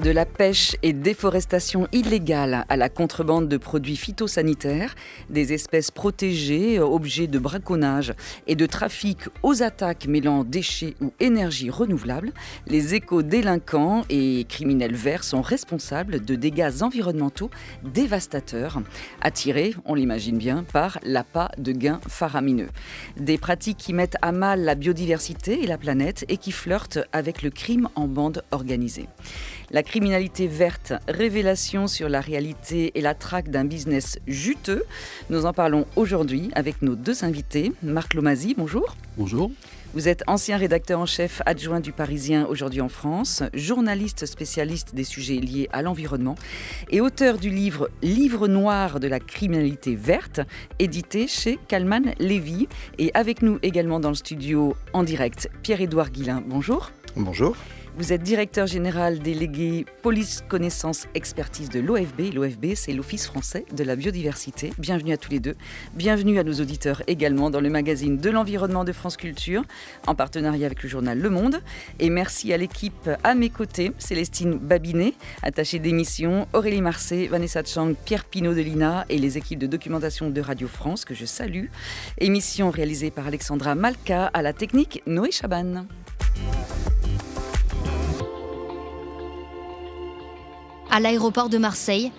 De la pêche et déforestation illégale à la contrebande de produits phytosanitaires, des espèces protégées, objets de braconnage et de trafic aux attaques mêlant déchets ou énergie renouvelable, les éco-délinquants et criminels verts sont responsables de dégâts environnementaux dévastateurs, attirés, on l'imagine bien, par l'appât de gains faramineux. Des pratiques qui mettent à mal la biodiversité et la planète et qui flirtent avec le crime en bande organisée. La criminalité verte, révélation sur la réalité et la traque d'un business juteux. Nous en parlons aujourd'hui avec nos deux invités. Marc Lomasi, bonjour. Bonjour. Vous êtes ancien rédacteur en chef adjoint du Parisien aujourd'hui en France, journaliste spécialiste des sujets liés à l'environnement et auteur du livre « Livre noir de la criminalité verte » édité chez Calman Lévy. Et avec nous également dans le studio en direct, Pierre-Édouard Guillain, bonjour. Bonjour. Vous êtes directeur général délégué police connaissance expertise de l'OFB. L'OFB, c'est l'Office français de la biodiversité. Bienvenue à tous les deux. Bienvenue à nos auditeurs également dans le magazine de l'environnement de France Culture, en partenariat avec le journal Le Monde. Et merci à l'équipe à mes côtés, Célestine Babinet, attachée d'émission, Aurélie Marcet, Vanessa Chang, Pierre Pinault de l'INA et les équipes de documentation de Radio France, que je salue. Émission réalisée par Alexandra Malka, à la technique Noé Chaban. À l'aéroport de Marseille,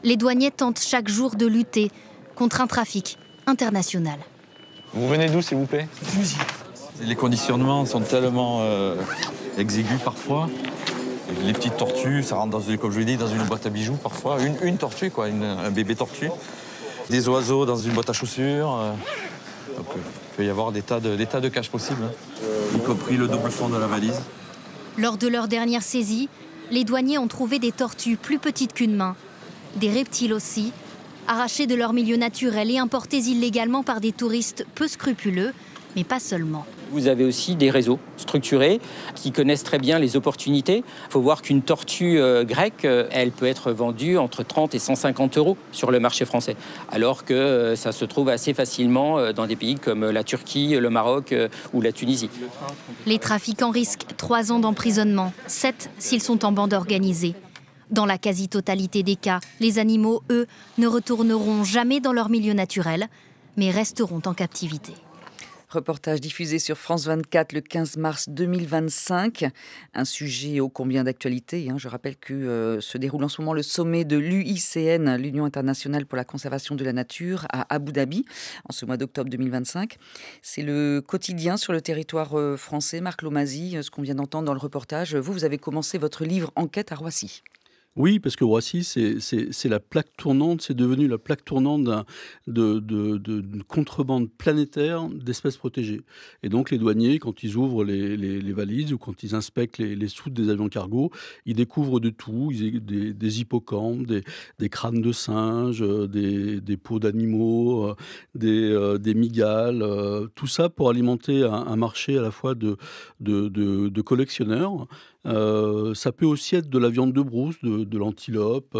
les douaniers tentent chaque jour de lutter contre un trafic international. Vous venez d'où, s'il vous plaît? Tunisie. Les conditionnements sont tellement exigus parfois. Les petites tortues, ça rentre comme je l'ai dit, dans une boîte à bijoux parfois. Une tortue, quoi, un bébé tortue. Des oiseaux dans une boîte à chaussures. Donc, il peut y avoir des tas de caches possibles, y compris le double fond de la valise. Lors de leur dernière saisie, les douaniers ont trouvé des tortues plus petites qu'une main, des reptiles aussi, arrachés de leur milieu naturel et importés illégalement par des touristes peu scrupuleux, mais pas seulement. Vous avez aussi des réseaux structurés qui connaissent très bien les opportunités. Il faut voir qu'une tortue grecque, elle peut être vendue entre 30 et 150 euros sur le marché français, alors que ça se trouve assez facilement dans des pays comme la Turquie, le Maroc ou la Tunisie. Les trafiquants risquent 3 ans d'emprisonnement, 7 s'ils sont en bande organisée. Dans la quasi-totalité des cas, les animaux, eux, ne retourneront jamais dans leur milieu naturel, mais resteront en captivité. Reportage diffusé sur France 24 le 15 mars 2025. Un sujet ô combien d'actualité. Je rappelle que se déroule en ce moment le sommet de l'UICN, l'Union internationale pour la conservation de la nature, à Abu Dhabi, en ce mois d'octobre 2025. C'est le quotidien sur le territoire français. Marc Lomasi, ce qu'on vient d'entendre dans le reportage. Vous avez commencé votre livre Enquête à Roissy. Oui, parce que Roissy, c'est la plaque tournante, c'est devenu la plaque tournante d'une contrebande planétaire d'espèces protégées. Et donc les douaniers, quand ils ouvrent les valises ou quand ils inspectent les soutes des avions cargo, ils découvrent de tout, des hippocampes, des crânes de singes, des peaux d'animaux, des mygales, tout ça pour alimenter un marché à la fois de collectionneurs. Ça peut aussi être de la viande de brousse, de l'antilope,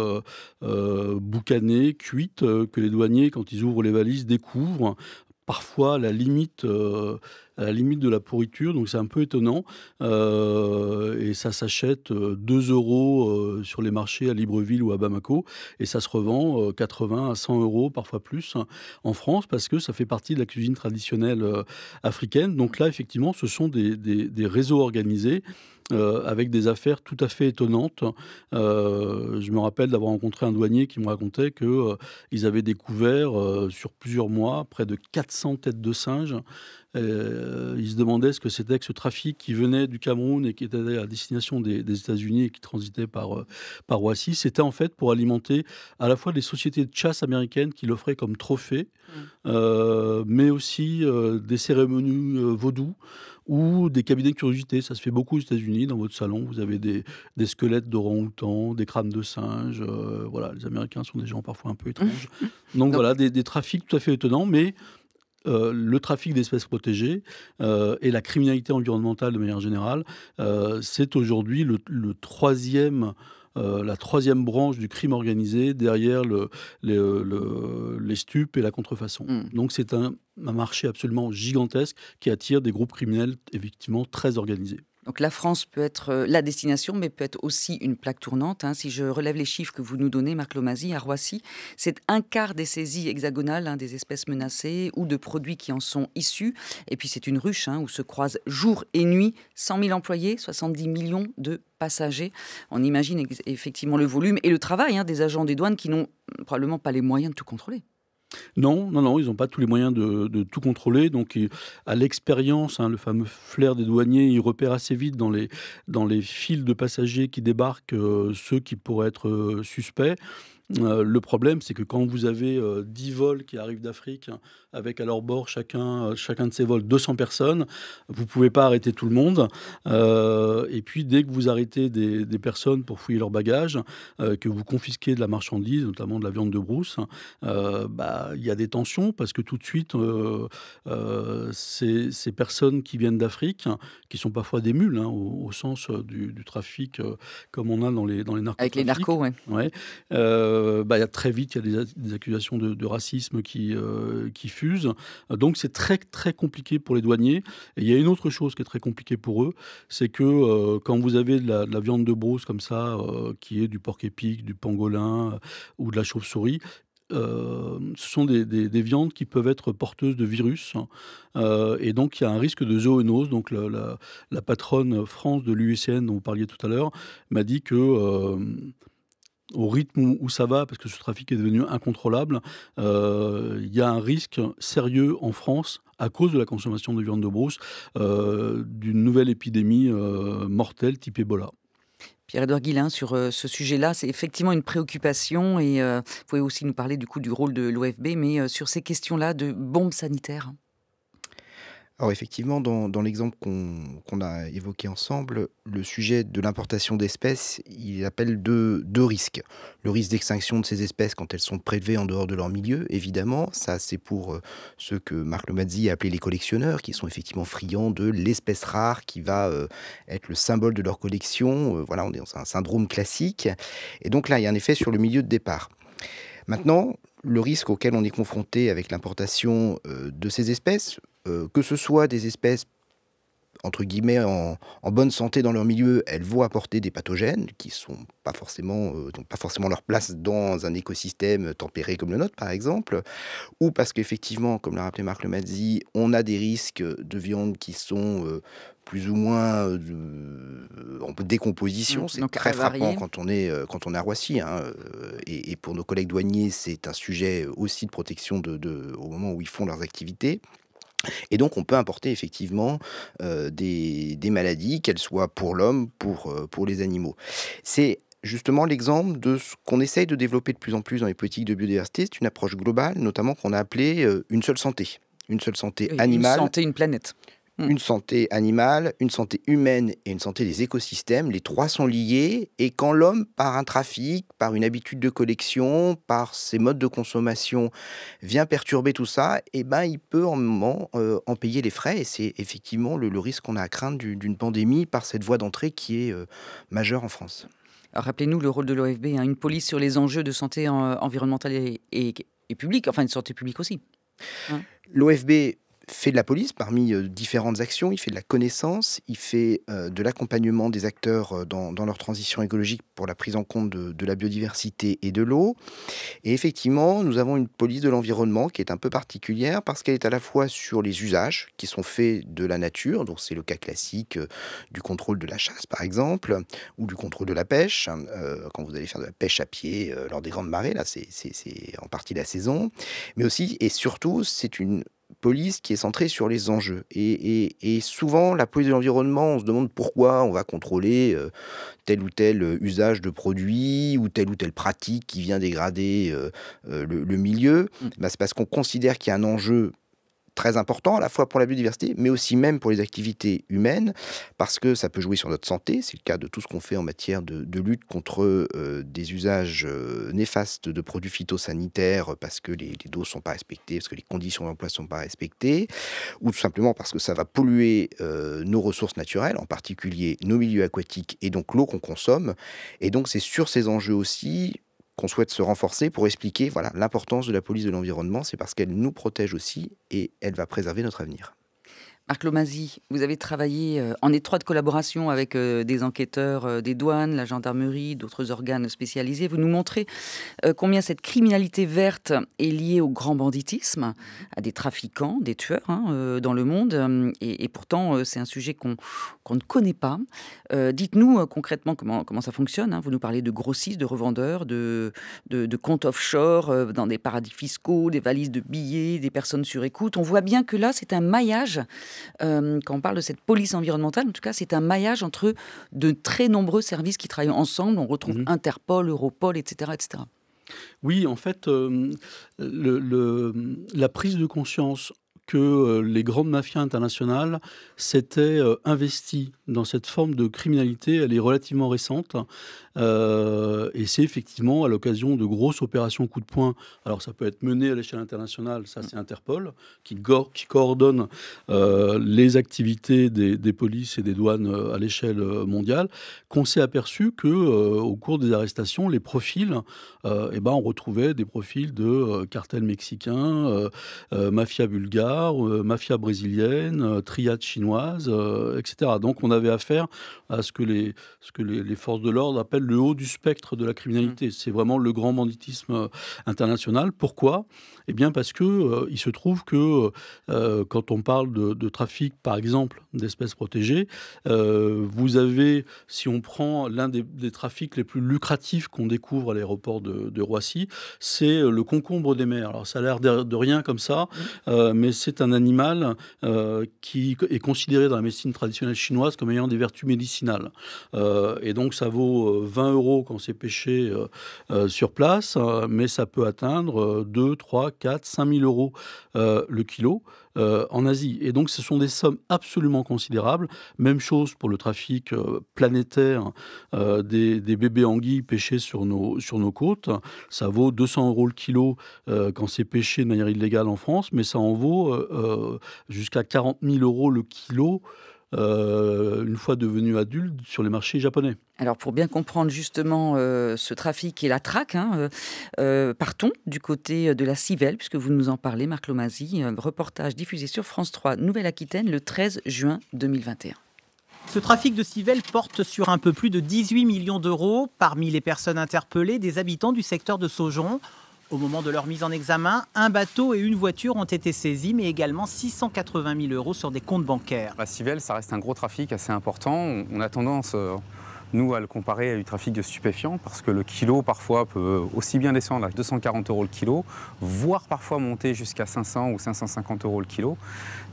boucanée, cuite, que les douaniers, quand ils ouvrent les valises, découvrent. Parfois à la limite de la pourriture, donc c'est un peu étonnant. Et ça s'achète 2 euros sur les marchés à Libreville ou à Bamako, et ça se revend 80 à 100 euros, parfois plus, en France, parce que ça fait partie de la cuisine traditionnelle africaine. Donc là, effectivement, ce sont des réseaux organisés, avec des affaires tout à fait étonnantes. Je me rappelle d'avoir rencontré un douanier qui me racontait qu'ils avaient découvert sur plusieurs mois près de 400 têtes de singes. Ils se demandaient ce que c'était que ce trafic qui venait du Cameroun et qui était à destination des États-Unis et qui transitait par Roissy. C'était en fait pour alimenter à la fois des sociétés de chasse américaines qui l'offraient comme trophée, mais aussi des cérémonies vaudou ou des cabinets de curiosité. Ça se fait beaucoup aux États-Unis. Dans votre salon, vous avez des squelettes d'orang-outans, des crânes de singes. Voilà, les Américains sont des gens parfois un peu étranges. Donc voilà, des trafics tout à fait étonnants, mais le trafic d'espèces protégées et la criminalité environnementale de manière générale, c'est aujourd'hui la troisième branche du crime organisé derrière les stupes et la contrefaçon. Donc c'est un marché absolument gigantesque qui attire des groupes criminels effectivement très organisés. Donc la France peut être la destination, mais peut être aussi une plaque tournante, hein. Si je relève les chiffres que vous nous donnez, Marc Lomazy, à Roissy, c'est un quart des saisies hexagonales, hein, des espèces menacées ou de produits qui en sont issus. Et puis c'est une ruche, hein, où se croisent jour et nuit 100 000 employés, 70 millions de passagers. On imagine effectivement le volume et le travail, hein, des agents des douanes qui n'ont probablement pas les moyens de tout contrôler. Non, non, non, ils n'ont pas tous les moyens de tout contrôler. Donc, à l'expérience, hein, le fameux flair des douaniers, ils repèrent assez vite dans les files de passagers qui débarquent ceux qui pourraient être suspects. Le problème, c'est que quand vous avez 10 vols qui arrivent d'Afrique, hein, avec à leur bord chacun de ces vols 200 personnes, vous ne pouvez pas arrêter tout le monde. Et puis, dès que vous arrêtez des personnes pour fouiller leurs bagages, que vous confisquez de la marchandise, notamment de la viande de brousse, il y a des tensions parce que tout de suite, ces personnes qui viennent d'Afrique, hein, qui sont parfois des mules, hein, au sens du trafic, comme on a dans les narcotrafics. Avec les narcos, oui. Ouais. Très vite, il y a des accusations de racisme qui fusent. Donc, c'est très, très compliqué pour les douaniers. Et il y a une autre chose qui est très compliquée pour eux, c'est que quand vous avez de la viande de brousse comme ça, qui est du porc épic, du pangolin ou de la chauve-souris, ce sont des viandes qui peuvent être porteuses de virus, hein. Et donc, il y a un risque de zoonose. Donc, la patronne France de l'UICN dont vous parliez tout à l'heure m'a dit que au rythme où ça va, parce que ce trafic est devenu incontrôlable, il y a un risque sérieux en France, à cause de la consommation de viande de brousse, d'une nouvelle épidémie mortelle type Ebola. Pierre-Édouard Guillain, sur ce sujet-là, c'est effectivement une préoccupation et vous pouvez aussi nous parler du coup du rôle de l'OFB, mais sur ces questions-là de bombes sanitaires. Alors effectivement, dans l'exemple qu'on a évoqué ensemble, le sujet de l'importation d'espèces, il appelle deux risques. Le risque d'extinction de ces espèces quand elles sont prélevées en dehors de leur milieu, évidemment. Ça, c'est pour ceux que Marc Lomazy a appelés les collectionneurs, qui sont effectivement friands de l'espèce rare qui va être le symbole de leur collection. Voilà, on est dans un syndrome classique. Et donc là, il y a un effet sur le milieu de départ. Maintenant, le risque auquel on est confronté avec l'importation de ces espèces, que ce soit des espèces entre guillemets en bonne santé dans leur milieu, elles vont apporter des pathogènes qui n'ont pas forcément leur place dans un écosystème tempéré comme le nôtre par exemple, ou parce qu'effectivement, comme l'a rappelé Marc Lomazy, on a des risques de viande qui sont plus ou moins en décomposition. C'est très frappant quand on est à Roissy, hein, et pour nos collègues douaniers, c'est un sujet aussi de protection au moment où ils font leurs activités. Et donc, on peut importer effectivement des maladies, qu'elles soient pour l'homme, pour les animaux. C'est justement l'exemple de ce qu'on essaye de développer de plus en plus dans les politiques de biodiversité. C'est une approche globale, notamment qu'on a appelée une seule santé. Une seule santé animale. Une santé, une planète. Une santé animale, une santé humaine et une santé des écosystèmes, les trois sont liés. Et quand l'homme, par un trafic, par une habitude de collection, par ses modes de consommation, vient perturber tout ça, il peut en moment en payer les frais. Et c'est effectivement le risque qu'on a à craindre d'une pandémie par cette voie d'entrée qui est majeure en France. Alors, rappelez-nous le rôle de l'OFB, hein, une police sur les enjeux de santé environnementale et publique, enfin une santé publique aussi. Hein. L'OFB fait de la police parmi différentes actions, il fait de la connaissance, il fait de l'accompagnement des acteurs dans leur transition écologique pour la prise en compte de la biodiversité et de l'eau. Et effectivement, nous avons une police de l'environnement qui est un peu particulière parce qu'elle est à la fois sur les usages qui sont faits de la nature, donc c'est le cas classique du contrôle de la chasse par exemple, ou du contrôle de la pêche, quand vous allez faire de la pêche à pied lors des grandes marées, là c'est en partie la saison, mais aussi et surtout c'est une police qui est centrée sur les enjeux. Et souvent, la police de l'environnement, on se demande pourquoi on va contrôler tel ou tel usage de produits ou telle pratique qui vient dégrader le milieu. C'est parce qu'on considère qu'il y a un enjeu très important à la fois pour la biodiversité, mais aussi même pour les activités humaines, parce que ça peut jouer sur notre santé. C'est le cas de tout ce qu'on fait en matière de lutte contre des usages néfastes de produits phytosanitaires, parce que les doses ne sont pas respectées, parce que les conditions d'emploi ne sont pas respectées, ou tout simplement parce que ça va polluer nos ressources naturelles, en particulier nos milieux aquatiques, et donc l'eau qu'on consomme. Et donc c'est sur ces enjeux aussi qu'on souhaite se renforcer pour expliquer l'importance de la police de l'environnement. C'est parce qu'elle nous protège aussi et elle va préserver notre avenir. Marc Lomasi, vous avez travaillé en étroite collaboration avec des enquêteurs des douanes, la gendarmerie, d'autres organes spécialisés. Vous nous montrez combien cette criminalité verte est liée au grand banditisme, à des trafiquants, des tueurs dans le monde. Et pourtant, c'est un sujet qu'on ne connaît pas. Dites-nous concrètement comment ça fonctionne. Vous nous parlez de grossistes, de revendeurs, de comptes offshore dans des paradis fiscaux, des valises de billets, des personnes sur écoute. On voit bien que là, c'est un maillage. Quand on parle de cette police environnementale, en tout cas, c'est un maillage entre de très nombreux services qui travaillent ensemble. On retrouve Interpol, Europol, etc., etc. Oui, en fait, la prise de conscience que les grandes mafias internationales s'étaient investies dans cette forme de criminalité, elle est relativement récente. Et c'est effectivement à l'occasion de grosses opérations coup de poing. Alors ça peut être mené à l'échelle internationale, ça c'est Interpol, qui coordonne les activités des polices et des douanes à l'échelle mondiale, qu'on s'est aperçu que au cours des arrestations, les profils, on retrouvait des profils de cartels mexicains, mafia bulgare, mafia brésilienne, triade chinoise, etc. Donc on avait affaire à ce que les forces de l'ordre appellent le haut du spectre de la criminalité. C'est vraiment le grand banditisme international. Pourquoi ? Eh bien parce que il se trouve que quand on parle de trafic, par exemple, d'espèces protégées, vous avez, si on prend l'un des trafics les plus lucratifs qu'on découvre à l'aéroport de Roissy, c'est le concombre des mers. Alors ça a l'air de rien comme ça, mais c'est un animal qui est considéré dans la médecine traditionnelle chinoise comme ayant des vertus médicinales. Et donc ça vaut 20 € quand c'est pêché sur place, mais ça peut atteindre 2, 3, 4, 5 000 € le kilo en Asie. Et donc ce sont des sommes absolument considérables. Même chose pour le trafic planétaire des bébés anguilles pêchés sur nos côtes. Ça vaut 200 € le kilo quand c'est pêché de manière illégale en France, mais ça en vaut jusqu'à 40 000 € le kilo une fois devenu adulte sur les marchés japonais. Alors pour bien comprendre justement ce trafic et la traque, partons du côté de la Civelle, puisque vous nous en parlez, Marc Lomasi, reportage diffusé sur France 3 Nouvelle-Aquitaine le 13 juin 2021. Ce trafic de civelle porte sur un peu plus de 18 millions d'euros. Parmi les personnes interpellées, des habitants du secteur de Saujon. Au moment de leur mise en examen, un bateau et une voiture ont été saisis, mais également 680 000 € sur des comptes bancaires. La civelle, ça reste un gros trafic assez important. On a tendance, nous, à le comparer à du trafic de stupéfiants, parce que le kilo, parfois, peut aussi bien descendre à 240 € le kilo, voire parfois monter jusqu'à 500 ou 550 € le kilo.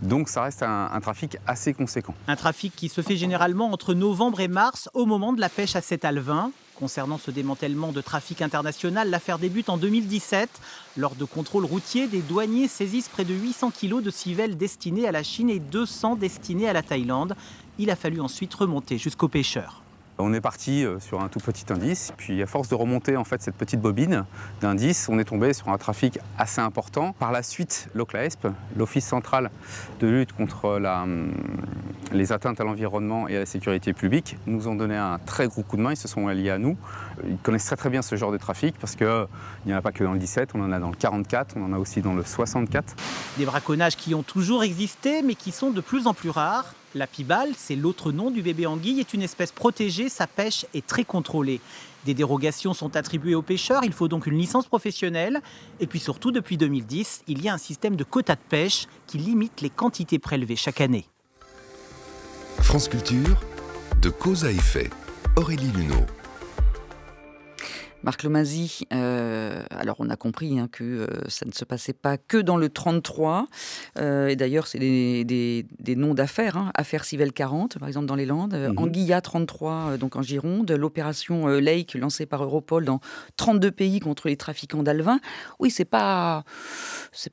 Donc ça reste un trafic assez conséquent. Un trafic qui se fait généralement entre novembre et mars, au moment de la pêche à Saint-Alvin. Concernant ce démantèlement de trafic international, l'affaire débute en 2017. Lors de contrôles routiers, des douaniers saisissent près de 800 kilos de civelles destinées à la Chine et 200 destinées à la Thaïlande. Il a fallu ensuite remonter jusqu'aux pêcheurs. On est parti sur un tout petit indice, puis à force de remonter en fait cette petite bobine d'indices, on est tombé sur un trafic assez important. Par la suite, l'OCLAESP, l'Office central de lutte contre les atteintes à l'environnement et à la sécurité publique, nous ont donné un très gros coup de main, ils se sont alliés à nous. Ils connaissent très bien ce genre de trafic parce qu'il n'y en a pas que dans le 17, on en a dans le 44, on en a aussi dans le 64. Des braconnages qui ont toujours existé mais qui sont de plus en plus rares. La pibale, c'est l'autre nom du bébé anguille, est une espèce protégée, sa pêche est très contrôlée. Des dérogations sont attribuées aux pêcheurs, il faut donc une licence professionnelle. Et puis surtout, depuis 2010, il y a un système de quotas de pêche qui limite les quantités prélevées chaque année. France Culture, de cause à effet, Aurélie Luneau. Marc Lomasi, alors on a compris que ça ne se passait pas que dans le 33. Et d'ailleurs, c'est des noms d'affaires. Affaire Civelle 40, par exemple, dans les Landes. Anguilla 33, donc en Gironde. L'opération Lake, lancée par Europol dans 32 pays contre les trafiquants d'Alvin. Oui, c'est pas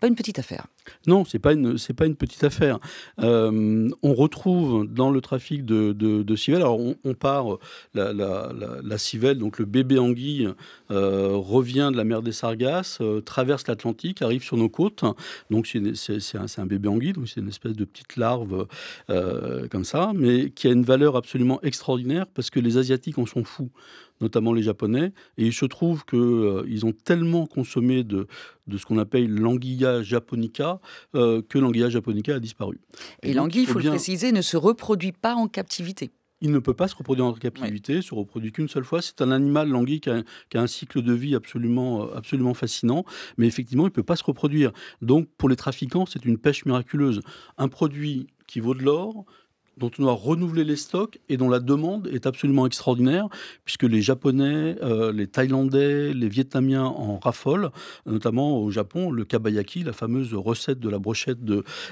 une petite affaire. Non, c'est pas une petite affaire. On retrouve dans le trafic de civelle, alors on part, la civelle, donc le bébé anguille, revient de la mer des Sargasses, traverse l'Atlantique, arrive sur nos côtes. Donc c'est un bébé anguille, donc c'est une espèce de petite larve comme ça, mais qui a une valeur absolument extraordinaire parce que les Asiatiques en sont fous notamment les Japonais. Et il se trouve qu'ils ont tellement consommé de ce qu'on appelle l'Anguilla japonica, que l'Anguilla japonica a disparu. Et l'anguille, il faut le préciser, ne se reproduit pas en captivité. Il ne peut pas se reproduire en captivité, il se reproduit qu'une seule fois. C'est un animal, l'anguille, qui a un cycle de vie absolument fascinant, mais effectivement, il ne peut pas se reproduire. Donc, pour les trafiquants, c'est une pêche miraculeuse. Un produit qui vaut de l'or, dont on doit renouveler les stocks et dont la demande est absolument extraordinaire, puisque les Japonais, les Thaïlandais, les Vietnamiens en raffolent, notamment au Japon, le kabayaki, la fameuse recette de la brochette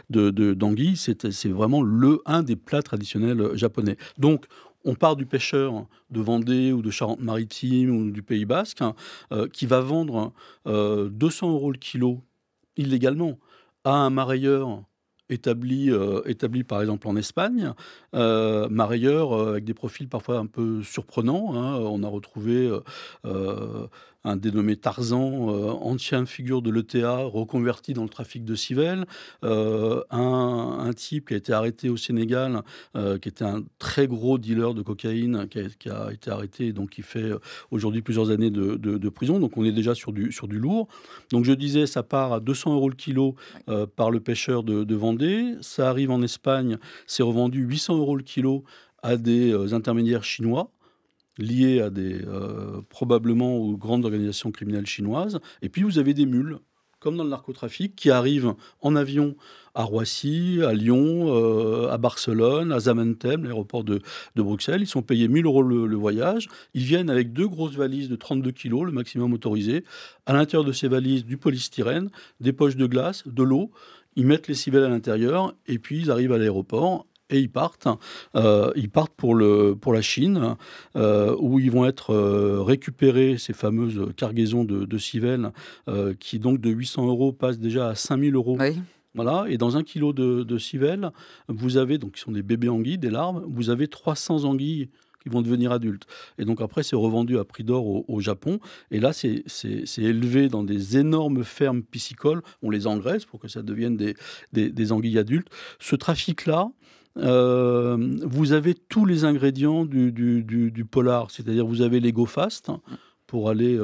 d'anguille, c'est vraiment un des plats traditionnels japonais. Donc, on part du pêcheur de Vendée ou de Charente-Maritime ou du Pays Basque, qui va vendre 200 € le kilo illégalement à un marailleur établi par exemple en Espagne, marailleurs avec des profils parfois un peu surprenants. On a retrouvé un dénommé Tarzan, ancienne figure de l'ETA, reconverti dans le trafic de civelles, un type qui a été arrêté au Sénégal, qui était un très gros dealer de cocaïne, qui a été arrêté, donc qui fait aujourd'hui plusieurs années de prison. Donc on est déjà sur du lourd. Donc je disais, ça part à 200 € le kilo par le pêcheur de Vendée. Ça arrive en Espagne, c'est revendu 800 € le kilo à des intermédiaires chinois, liés à probablement aux grandes organisations criminelles chinoises. Et puis vous avez des mules, comme dans le narcotrafic, qui arrivent en avion à Roissy, à Lyon, à Barcelone, à Zaventem, l'aéroport de Bruxelles. Ils sont payés 1 000 € le voyage. Ils viennent avec 2 grosses valises de 32 kilos, le maximum autorisé. À l'intérieur de ces valises, du polystyrène, des poches de glace, de l'eau. Ils mettent les civelles à l'intérieur et puis ils arrivent à l'aéroport. Et ils partent pour la Chine, où ils vont être récupérés, ces fameuses cargaisons de civelles, qui donc de 800 € passent déjà à 5 000 €. Oui. Voilà. Et dans 1 kilo de civelles, vous avez, donc qui sont des bébés anguilles, des larves, vous avez 300 anguilles qui vont devenir adultes. Et donc après, c'est revendu à prix d'or au Japon. Et là, c'est élevé dans des énormes fermes piscicoles. On les engraisse pour que ça devienne des anguilles adultes. Ce trafic-là, vous avez tous les ingrédients du polar, c'est-à-dire vous avez les go fast pour aller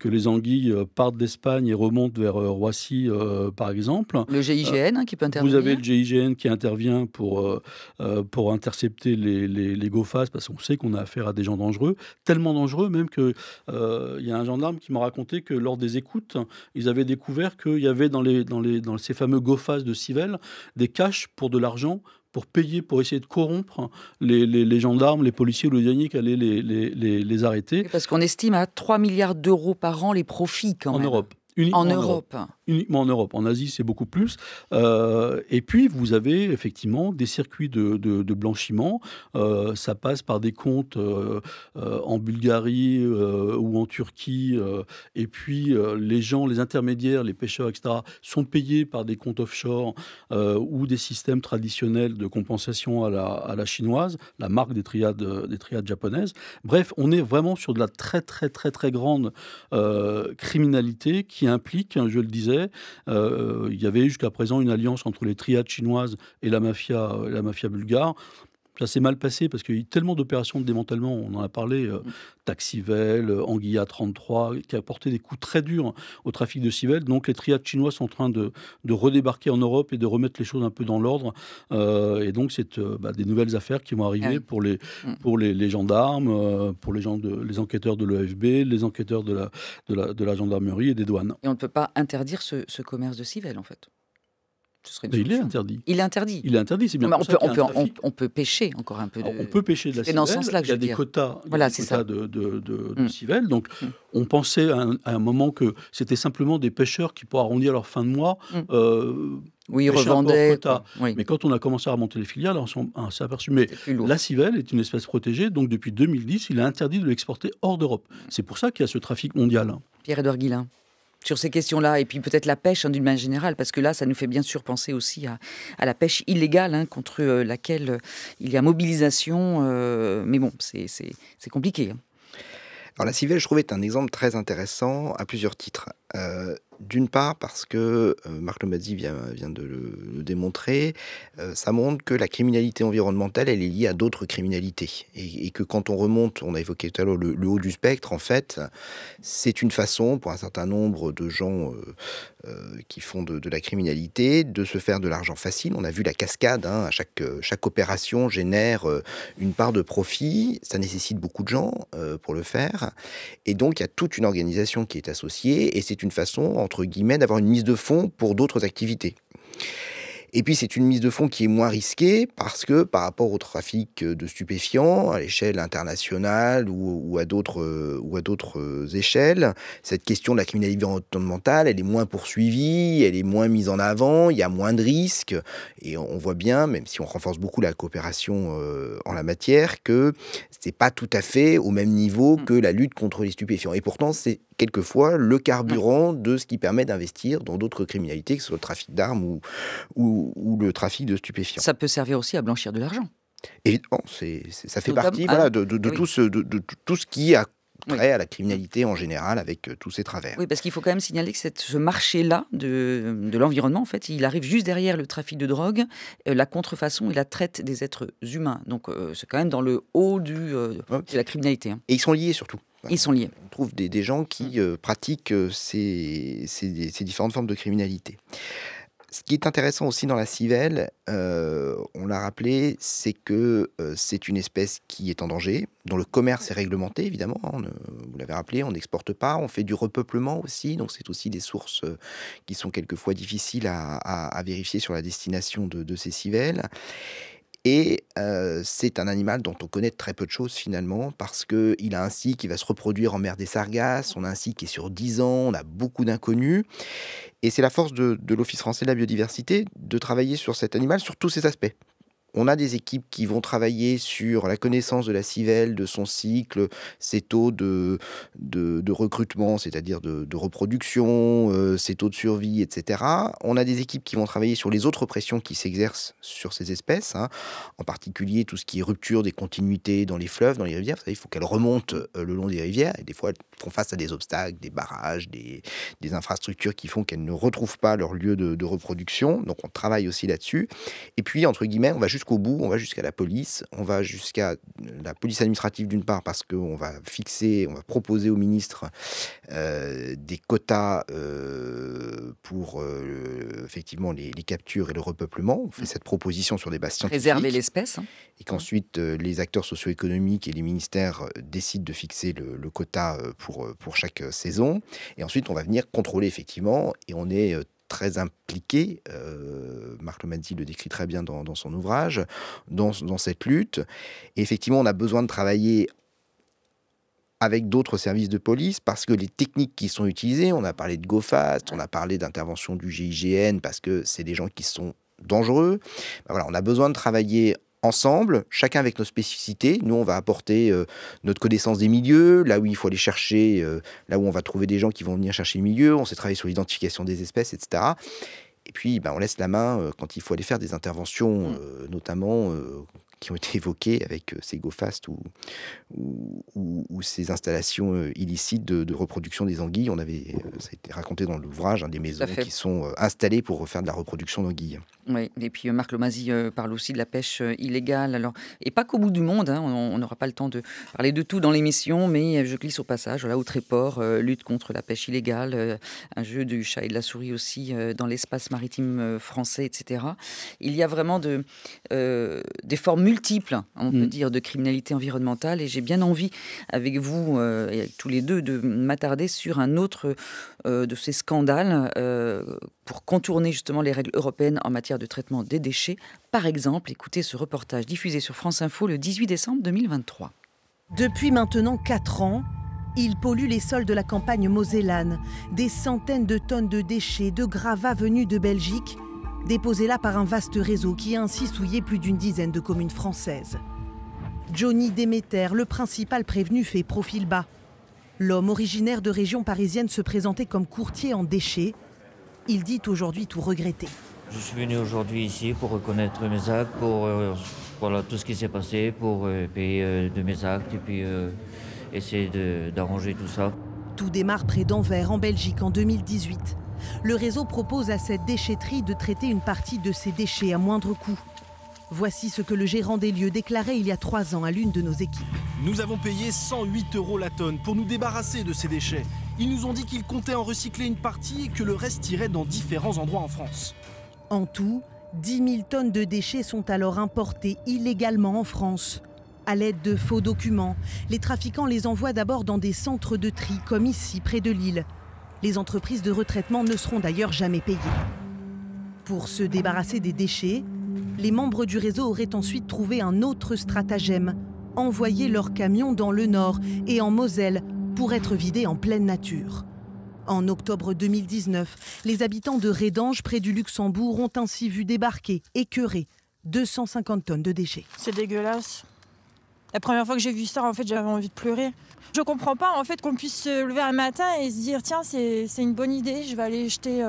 que les anguilles partent d'Espagne et remontent vers Roissy, par exemple. Le GIGN qui peut intervenir. Vous avez le GIGN qui intervient pour intercepter les go fast, parce qu'on sait qu'on a affaire à des gens dangereux, tellement dangereux même que y a un gendarme qui m'a raconté que lors des écoutes, ils avaient découvert qu'il y avait dans ces fameux go fast de civelles des caches pour de l'argent, pour payer, pour essayer de corrompre les gendarmes, les policiers ou les douaniers qui allaient les arrêter. Parce qu'on estime à 3 milliards d'euros par an les profits quand même. En Europe. En Europe. Uniquement en Europe. En Asie, c'est beaucoup plus. Et puis, vous avez effectivement des circuits de blanchiment. Ça passe par des comptes en Bulgarie ou en Turquie. Et puis, les intermédiaires, les pêcheurs, etc., sont payés par des comptes offshore ou des systèmes traditionnels de compensation à la chinoise, la marque des triades japonaises. Bref, on est vraiment sur de la très, très, très, très grande criminalité qui implique, je le disais, il y avait jusqu'à présent une alliance entre les triades chinoises et la mafia bulgare. Ça s'est mal passé parce qu'il y a eu tellement d'opérations de démantèlement, on en a parlé, Taxivel, Anguilla 33, qui a porté des coups très durs au trafic de civelles. Donc les triades chinoises sont en train de redébarquer en Europe et de remettre les choses un peu dans l'ordre. Et donc c'est des nouvelles affaires qui vont arriver pour les gendarmes, pour les enquêteurs de l'EFB, les enquêteurs de la gendarmerie et des douanes. Et on ne peut pas interdire ce commerce de civelles en fait. Il est interdit. Il est interdit. Il est interdit, c'est bien. On peut pêcher encore un peu. On peut pêcher de la civelle. Dans ce sens-là que il y a des quotas, de civelle. Donc, on pensait à un moment que c'était simplement des pêcheurs qui, pour arrondir leur fin de mois, ils revendaient. Mais quand on a commencé à remonter les filiales, on s'est aperçu. Mais la civelle est une espèce protégée, donc depuis 2010, il est interdit de l'exporter hors d'Europe. C'est pour ça qu'il y a ce trafic mondial. Pierre-Édouard Guillain. Sur ces questions-là, et puis peut-être la pêche d'une manière générale, parce que là, ça nous fait bien sûr penser aussi à la pêche illégale, contre laquelle il y a mobilisation, mais bon, c'est compliqué. Alors la civelle, je trouvais, est un exemple très intéressant à plusieurs titres. D'une part parce que, Marc Lomazzi vient de le démontrer, ça montre que la criminalité environnementale, elle est liée à d'autres criminalités et que quand on remonte, on a évoqué tout à l'heure le haut du spectre, en fait, c'est une façon pour un certain nombre de gens, qui font de la criminalité, de se faire de l'argent facile. On a vu la cascade, hein, à chaque opération génère, une part de profit. Ça nécessite beaucoup de gens, pour le faire et donc il y a toute une organisation qui est associée et c'est une façon, entre guillemets, d'avoir une mise de fonds pour d'autres activités. Et puis c'est une mise de fonds qui est moins risquée parce que par rapport au trafic de stupéfiants à l'échelle internationale ou à d'autres échelles, cette question de la criminalité environnementale, elle est moins poursuivie, elle est moins mise en avant, il y a moins de risques et on voit bien, même si on renforce beaucoup la coopération en la matière, que c'est pas tout à fait au même niveau que la lutte contre les stupéfiants. Et pourtant, c'est quelquefois le carburant de ce qui permet d'investir dans d'autres criminalités, que ce soit le trafic d'armes ou le trafic de stupéfiants. Ça peut servir aussi à blanchir de l'argent. Évidemment, ça fait partie voilà, de tout ce qui a trait à la criminalité en général, avec tous ses travers. Oui, parce qu'il faut quand même signaler que ce marché-là de l'environnement, en fait, il arrive juste derrière le trafic de drogue, la contrefaçon et la traite des êtres humains. Donc c'est quand même dans le haut de la criminalité. Hein. Et ils sont liés surtout. Ils sont liés. On trouve des gens qui pratiquent ces différentes formes de criminalité. Ce qui est intéressant aussi dans la civelle, on l'a rappelé, c'est que c'est une espèce qui est en danger, dont le commerce est réglementé, évidemment. Vous l'avez rappelé, on n'exporte pas, on fait du repeuplement aussi, donc c'est aussi des sources qui sont quelquefois difficiles à vérifier sur la destination de ces civelles. Et c'est un animal dont on connaît très peu de choses finalement, parce qu'il a un cycle qui va se reproduire en mer des Sargasses, on a un cycle qui est sur 10 ans, on a beaucoup d'inconnus. Et c'est la force de l'Office français de la biodiversité de travailler sur cet animal, sur tous ses aspects. On a des équipes qui vont travailler sur la connaissance de la civelle, de son cycle, ses taux de recrutement, c'est-à-dire de reproduction, ses taux de survie, etc. On a des équipes qui vont travailler sur les autres pressions qui s'exercent sur ces espèces, hein, en particulier tout ce qui est rupture des continuités dans les fleuves, dans les rivières. Vous savez, il faut qu'elles remontent le long des rivières, et des fois elles font face à des obstacles, des barrages, des infrastructures qui font qu'elles ne retrouvent pas leur lieu de reproduction. Donc on travaille aussi là-dessus. Et puis, entre guillemets, on va jusqu'au bout, on va jusqu'à la police, on va jusqu'à la police administrative d'une part parce qu'on va on va proposer au ministre des quotas pour effectivement les captures et le repeuplement. On fait cette proposition sur des bases scientifiques. Préserver l'espèce. Hein. Et qu'ensuite les acteurs socio-économiques et les ministères décident de fixer le quota pour chaque saison. Et ensuite on va venir contrôler effectivement et on est très impliqué, Marc Lomazzi le décrit très bien dans son ouvrage, dans cette lutte. Et effectivement, on a besoin de travailler avec d'autres services de police parce que les techniques qui sont utilisées, on a parlé de GoFast, on a parlé d'intervention du GIGN parce que c'est des gens qui sont dangereux. Ben voilà, on a besoin de travailler ensemble, chacun avec nos spécificités. Nous, on va apporter notre connaissance des milieux, là où il faut aller chercher, là où on va trouver des gens qui vont venir chercher le milieu. On sait travailler sur l'identification des espèces, etc. Et puis, on laisse la main quand il faut aller faire des interventions, notamment qui ont été évoquées avec ces GoFast ou ces installations illicites de reproduction des anguilles. Ça a été raconté dans l'ouvrage, des maisons qui sont installées pour faire de la reproduction d'anguilles. Oui, et puis Marc Lomazzi parle aussi de la pêche illégale. Alors, et pas qu'au bout du monde, hein, on n'aura pas le temps de parler de tout dans l'émission, mais je glisse au passage, voilà, au Tréport, lutte contre la pêche illégale, un jeu du chat et de la souris aussi dans l'espace maritime français, etc. Il y a vraiment des formes multiples, on peut dire, de criminalité environnementale, et j'ai bien envie, avec vous et avec tous les deux, de m'attarder sur un autre de ces scandales pour contourner justement les règles européennes en matière de traitement des déchets. Par exemple, écoutez ce reportage diffusé sur France Info le 18 décembre 2023. Depuis maintenant 4 ans, il pollue les sols de la campagne mosellane. Des centaines de tonnes de déchets, de gravats venus de Belgique, déposés là par un vaste réseau qui a ainsi souillé plus d'une dizaine de communes françaises. Johnny Demeter, le principal prévenu, fait profil bas. L'homme originaire de région parisienne se présentait comme courtier en déchets. Il dit aujourd'hui tout regretter. Je suis venu aujourd'hui ici pour reconnaître mes actes, pour tout ce qui s'est passé, pour payer de mes actes et puis essayer d'arranger tout ça. Tout démarre près d'Anvers, en Belgique, en 2018. Le réseau propose à cette déchetterie de traiter une partie de ses déchets à moindre coût. Voici ce que le gérant des lieux déclarait il y a 3 ans à l'une de nos équipes. Nous avons payé 108 € la tonne pour nous débarrasser de ces déchets. Ils nous ont dit qu'ils comptaient en recycler une partie et que le reste irait dans différents endroits en France. En tout, 10 000 tonnes de déchets sont alors importées illégalement en France. À l'aide de faux documents, les trafiquants les envoient d'abord dans des centres de tri, comme ici, près de Lille. Les entreprises de retraitement ne seront d'ailleurs jamais payées. Pour se débarrasser des déchets, les membres du réseau auraient ensuite trouvé un autre stratagème, envoyer leurs camions dans le Nord et en Moselle pour être vidés en pleine nature. En octobre 2019, les habitants de Rédange, près du Luxembourg, ont ainsi vu débarquer, écœurés, 250 tonnes de déchets. C'est dégueulasse. La première fois que j'ai vu ça, en fait, j'avais envie de pleurer. Je comprends pas, en fait, qu'on puisse se lever un matin et se dire tiens, c'est une bonne idée, je vais aller jeter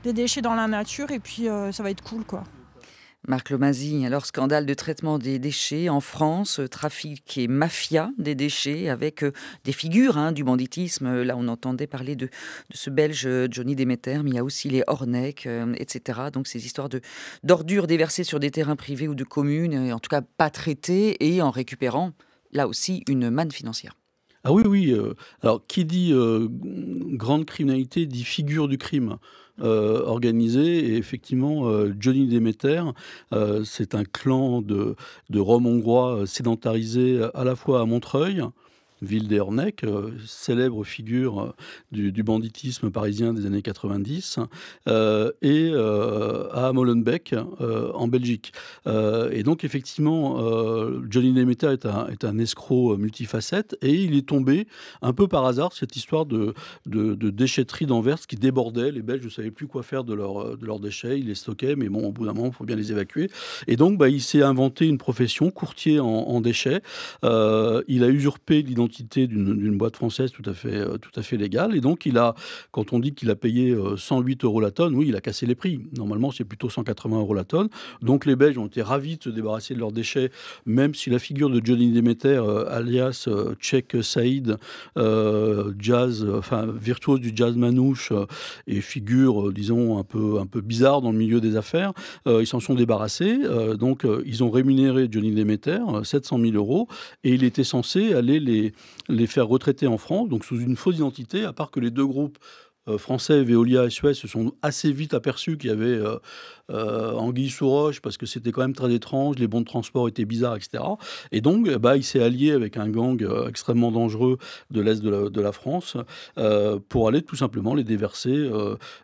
des déchets dans la nature et puis ça va être cool, quoi. Marc Lomasi, alors scandale de traitement des déchets en France, trafic et mafia des déchets avec des figures du banditisme. Là, on entendait parler de ce Belge Johnny Demeter, mais il y a aussi les Ornec, etc. Donc ces histoires d'ordures déversées sur des terrains privés ou de communes, en tout cas pas traitées et en récupérant, là aussi, une manne financière. Ah oui, oui. Alors, qui dit grande criminalité dit figure du crime. Organisé, et effectivement Johnny Demeter, c'est un clan de Roms hongrois sédentarisés à la fois à Montreuil, ville des Ornec, célèbre figure du banditisme parisien des années 90, et à Molenbeek, en Belgique. Et donc, effectivement, Johnny Demeter est un escroc multifacette, et il est tombé un peu par hasard cette histoire de déchetterie d'Anvers qui débordait. Les Belges ne savaient plus quoi faire de leurs déchets, ils les stockaient, mais bon, au bout d'un moment, il faut bien les évacuer. Et donc, il s'est inventé une profession, courtier en déchets. Il a usurpé l'identité d'une boîte française tout à fait légale. Et donc, quand on dit qu'il a payé 108 € la tonne, oui, il a cassé les prix. Normalement, c'est plutôt 180 € la tonne. Donc, les Belges ont été ravis de se débarrasser de leurs déchets, même si la figure de Johnny Demeter, alias Tchèque Saïd, virtuose du jazz manouche, et figure, disons, un peu bizarre dans le milieu des affaires, ils s'en sont débarrassés. Donc, ils ont rémunéré Johnny Demeter 700 000 €, et il était censé aller les faire retraiter en France, donc sous une fausse identité, à part que les deux groupes français, Veolia et Suez, se sont assez vite aperçus qu'il y avait anguille sous roche, parce que c'était quand même très étrange, les bons de transport étaient bizarres, etc. Et donc, il s'est allié avec un gang extrêmement dangereux de l'Est de la France pour aller tout simplement les déverser.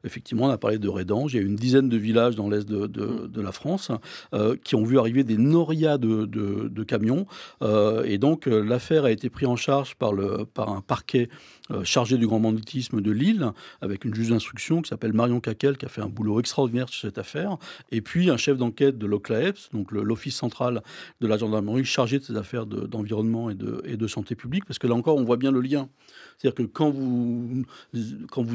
Effectivement, on a parlé de Rédange, il y a une dizaine de villages dans l'Est de la France qui ont vu arriver des norias de camions. Et donc, l'affaire a été prise en charge par un parquet chargé du grand banditisme de Lille, avec une juge d'instruction qui s'appelle Marion Caquel, qui a fait un boulot extraordinaire sur cette affaire, et puis un chef d'enquête de l'OCLAEPS, donc l'Office central de la gendarmerie, chargé de ces affaires d'environnement et de santé publique, parce que là encore, on voit bien le lien. C'est-à-dire que quand vous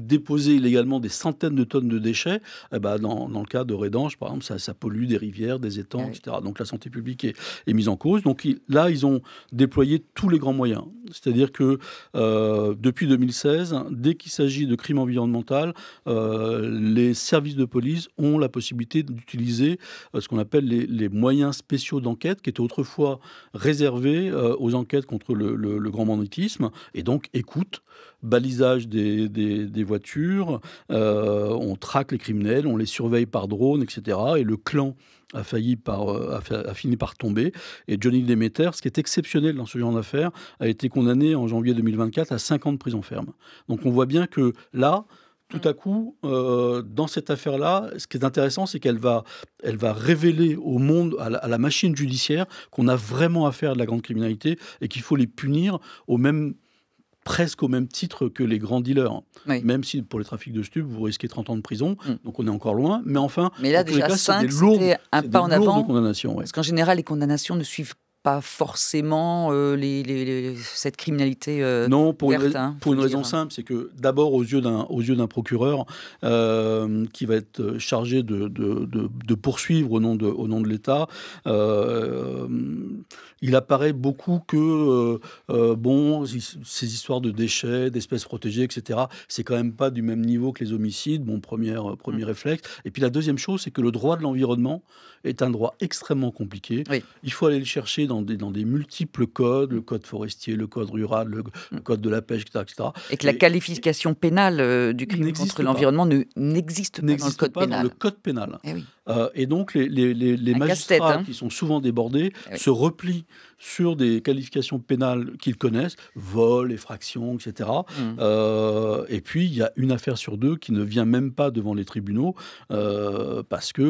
déposez illégalement des centaines de tonnes de déchets, dans le cas de Rédange, par exemple, ça pollue des rivières, des étangs, etc. Donc la santé publique est mise en cause. Donc là, ils ont déployé tous les grands moyens. C'est-à-dire que depuis 2016, dès qu'il s'agit de crimes environnementaux, les services de police ont la possibilité d'utiliser ce qu'on appelle les moyens spéciaux d'enquête, qui étaient autrefois réservés aux enquêtes contre le grand banditisme, et donc écoute, balisage des voitures, on traque les criminels, on les surveille par drone, etc. Et le clan a fini par tomber. Et Johnny Demeter, ce qui est exceptionnel dans ce genre d'affaires, a été condamné en janvier 2024 à 5 ans de prison ferme. Donc on voit bien que là, tout à coup, dans cette affaire-là, ce qui est intéressant, c'est qu'elle va révéler au monde, à la machine judiciaire, qu'on a vraiment affaire à de la grande criminalité et qu'il faut les punir presque au même titre que les grands dealers. Oui. Même si pour les trafics de stupes, vous risquez 30 ans de prison, donc on est encore loin. Mais enfin, mais là, déjà, 5, c'était un pas en avant. Parce qu'en général, les condamnations ne suivent pas forcément cette criminalité non, pour verte. Pour une raison simple, c'est que d'abord, aux yeux d'un procureur qui va être chargé de poursuivre au nom de l'État, il apparaît beaucoup que ces histoires de déchets, d'espèces protégées, etc., c'est quand même pas du même niveau que les homicides. Bon, premier réflexe. Et puis la deuxième chose, c'est que le droit de l'environnement est un droit extrêmement compliqué. Oui. Il faut aller le chercher dans des multiples codes, le code forestier, le code rural, le code de la pêche, etc. Et que la qualification pénale du crime contre l'environnement n'existe pas dans le code pénal. Dans le code pénal. Eh oui. Et donc les magistrats qui sont souvent débordés se replient sur des qualifications pénales qu'ils connaissent, vol, effraction, etc. Et puis il y a une affaire sur deux qui ne vient même pas devant les tribunaux parce que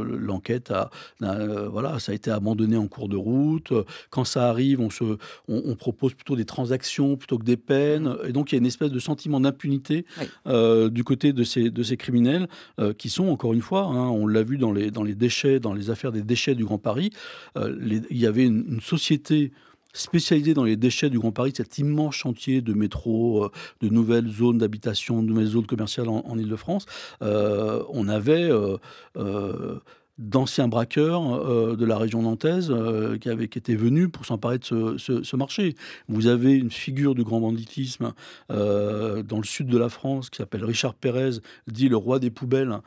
l'enquête ça a été abandonné en cours de route. Quand ça arrive, on propose plutôt des transactions plutôt que des peines. Et donc il y a une espèce de sentiment d'impunité du côté de ces criminels qui sont, encore une fois, on l'a vu dans les déchets, dans les affaires des déchets du Grand Paris, il y avait une société spécialisée dans les déchets du Grand Paris, cet immense chantier de métro, de nouvelles zones d'habitation, de nouvelles zones commerciales en Île-de-France. On avait d'anciens braqueurs de la région nantaise qui étaient venus pour s'emparer de ce marché. Vous avez une figure du grand banditisme dans le sud de la France qui s'appelle Richard Pérez, dit le roi des poubelles,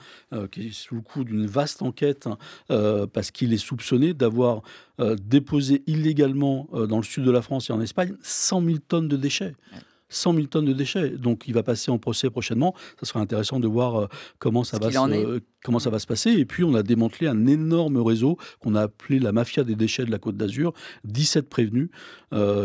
qui est sous le coup d'une vaste enquête parce qu'il est soupçonné d'avoir déposé illégalement dans le sud de la France et en Espagne 100 000 tonnes de déchets. 100 000 tonnes de déchets. Donc, il va passer en procès prochainement. Ça sera intéressant de voir comment ça va se passer. Et puis, on a démantelé un énorme réseau qu'on a appelé la mafia des déchets de la Côte d'Azur. 17 prévenus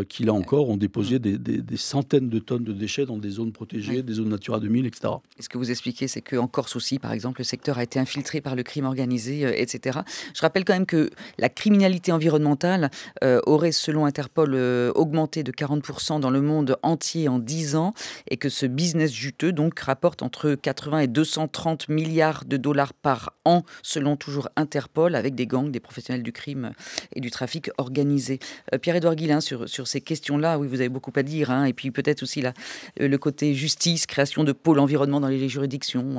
qui, là encore, ont déposé des centaines de tonnes de déchets dans des zones protégées, des zones Natura 2000, etc. Et ce que vous expliquez, c'est qu'en Corse aussi, par exemple, le secteur a été infiltré par le crime organisé, etc. Je rappelle quand même que la criminalité environnementale aurait, selon Interpol, augmenté de 40% dans le monde entier en 10 ans, et que ce business juteux donc rapporte entre 80 et 230 milliards de dollars par an, selon toujours Interpol, avec des gangs, des professionnels du crime et du trafic organisé. Pierre-Édouard Guillain, sur ces questions-là, oui, vous avez beaucoup à dire, et puis peut-être aussi le côté justice, création de pôles environnement dans les juridictions.